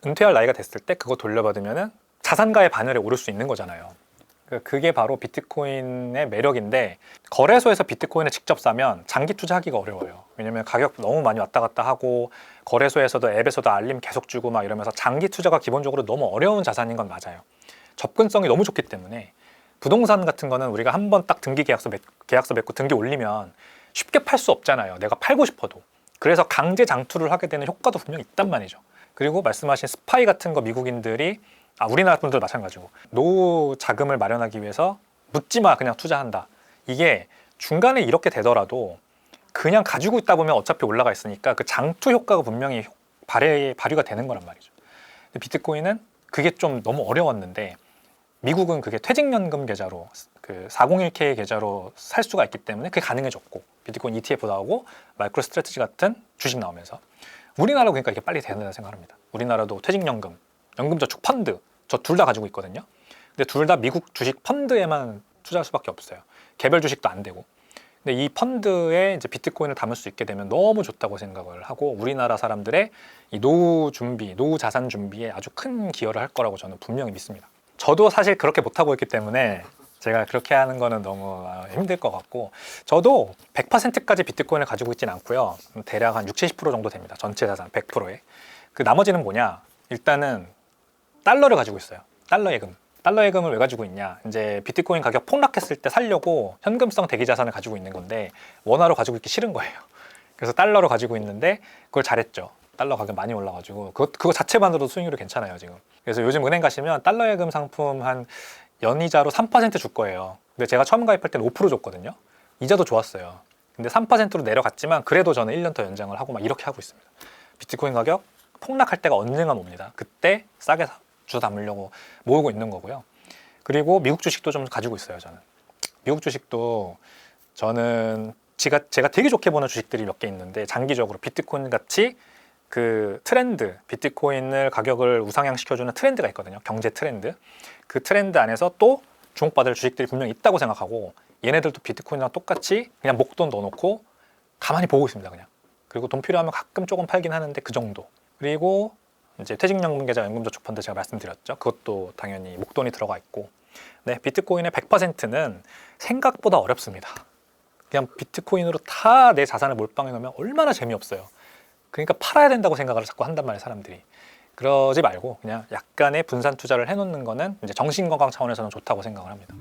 은퇴할 나이가 됐을 때 그거 돌려받으면은 자산가의 반열에 오를 수 있는 거잖아요. 그게 바로 비트코인의 매력인데, 거래소에서 비트코인을 직접 사면 장기 투자하기가 어려워요. 왜냐면 가격 너무 많이 왔다 갔다 하고 거래소에서도 앱에서도 알림 계속 주고 막 이러면서 장기 투자가 기본적으로 너무 어려운 자산인 건 맞아요. 접근성이 너무 좋기 때문에. 부동산 같은 거는 우리가 한번 딱 등기 계약서 맺고 등기 올리면 쉽게 팔 수 없잖아요. 내가 팔고 싶어도. 그래서 강제 장투를 하게 되는 효과도 분명히 있단 말이죠. 그리고 말씀하신 스파이 같은 거 미국인들이, 우리나라 분들도 마찬가지고 노후 자금을 마련하기 위해서 묻지마 그냥 투자한다. 이게 중간에 이렇게 되더라도 그냥 가지고 있다 보면 어차피 올라가 있으니까 그 장투 효과가 분명히 발휘가 되는 거란 말이죠. 근데 비트코인은 그게 좀 너무 어려웠는데 미국은 그게 퇴직연금 계좌로 그 401k 계좌로 살 수가 있기 때문에 그게 가능해졌고 비트코인 ETF 나오고 마이크로 스트래티지 같은 주식 나오면서 우리나라도 그러니까 이게 빨리 되는다 생각합니다. 우리나라도 퇴직연금, 연금저축 펀드 저 둘 다 가지고 있거든요. 근데 둘 다 미국 주식 펀드에만 투자할 수밖에 없어요. 개별 주식도 안 되고. 근데 이 펀드에 이제 비트코인을 담을 수 있게 되면 너무 좋다고 생각을 하고 우리나라 사람들의 이 노후 준비, 노후 자산 준비에 아주 큰 기여를 할 거라고 저는 분명히 믿습니다. 저도 사실 그렇게 못하고 있기 때문에 제가 그렇게 하는 거는 너무 힘들 것 같고 저도 100%까지 비트코인을 가지고 있지는 않고요. 대략 한 60-70% 정도 됩니다. 전체 자산 100%에. 그 나머지는 뭐냐? 일단은 달러를 가지고 있어요. 달러 예금. 달러 예금을 왜 가지고 있냐? 이제 비트코인 가격 폭락했을 때 살려고 현금성 대기 자산을 가지고 있는 건데 원화로 가지고 있기 싫은 거예요. 그래서 달러로 가지고 있는데 그걸 잘했죠. 달러 가격 많이 올라가지고 그거 자체만으로도 수익률이 괜찮아요 지금. 그래서 요즘 은행 가시면 달러 예금 상품 한 연이자로 3% 줄 거예요. 근데 제가 처음 가입할 때는 5% 줬거든요. 이자도 좋았어요. 근데 3%로 내려갔지만 그래도 저는 1년 더 연장을 하고 막 이렇게 하고 있습니다. 비트코인 가격 폭락할 때가 언젠가 옵니다. 그때 싸게 주워 담으려고 모으고 있는 거고요. 그리고 미국 주식도 좀 가지고 있어요 저는. 미국 주식도 저는 제가 되게 좋게 보는 주식들이 몇 개 있는데 장기적으로 비트코인 같이 그 트렌드, 비트코인을 가격을 우상향시켜주는 트렌드가 있거든요. 경제 트렌드. 그 트렌드 안에서 또 주목받을 주식들이 분명히 있다고 생각하고 얘네들도 비트코인이랑 똑같이 그냥 목돈 넣어놓고 가만히 보고 있습니다. 그냥. 그리고 돈 필요하면 가끔 조금 팔긴 하는데 그 정도. 그리고 이제 퇴직연금 계좌 연금저축펀드 제가 말씀드렸죠. 그것도 당연히 목돈이 들어가 있고. 네, 비트코인의 100%는 생각보다 어렵습니다. 그냥 비트코인으로 다 내 자산을 몰빵해 놓으면 얼마나 재미없어요. 그러니까 팔아야 된다고 생각을 자꾸 한단 말이에요, 사람들이. 그러지 말고 그냥 약간의 분산 투자를 해놓는 거는 이제 정신 건강 차원에서는 좋다고 생각을 합니다.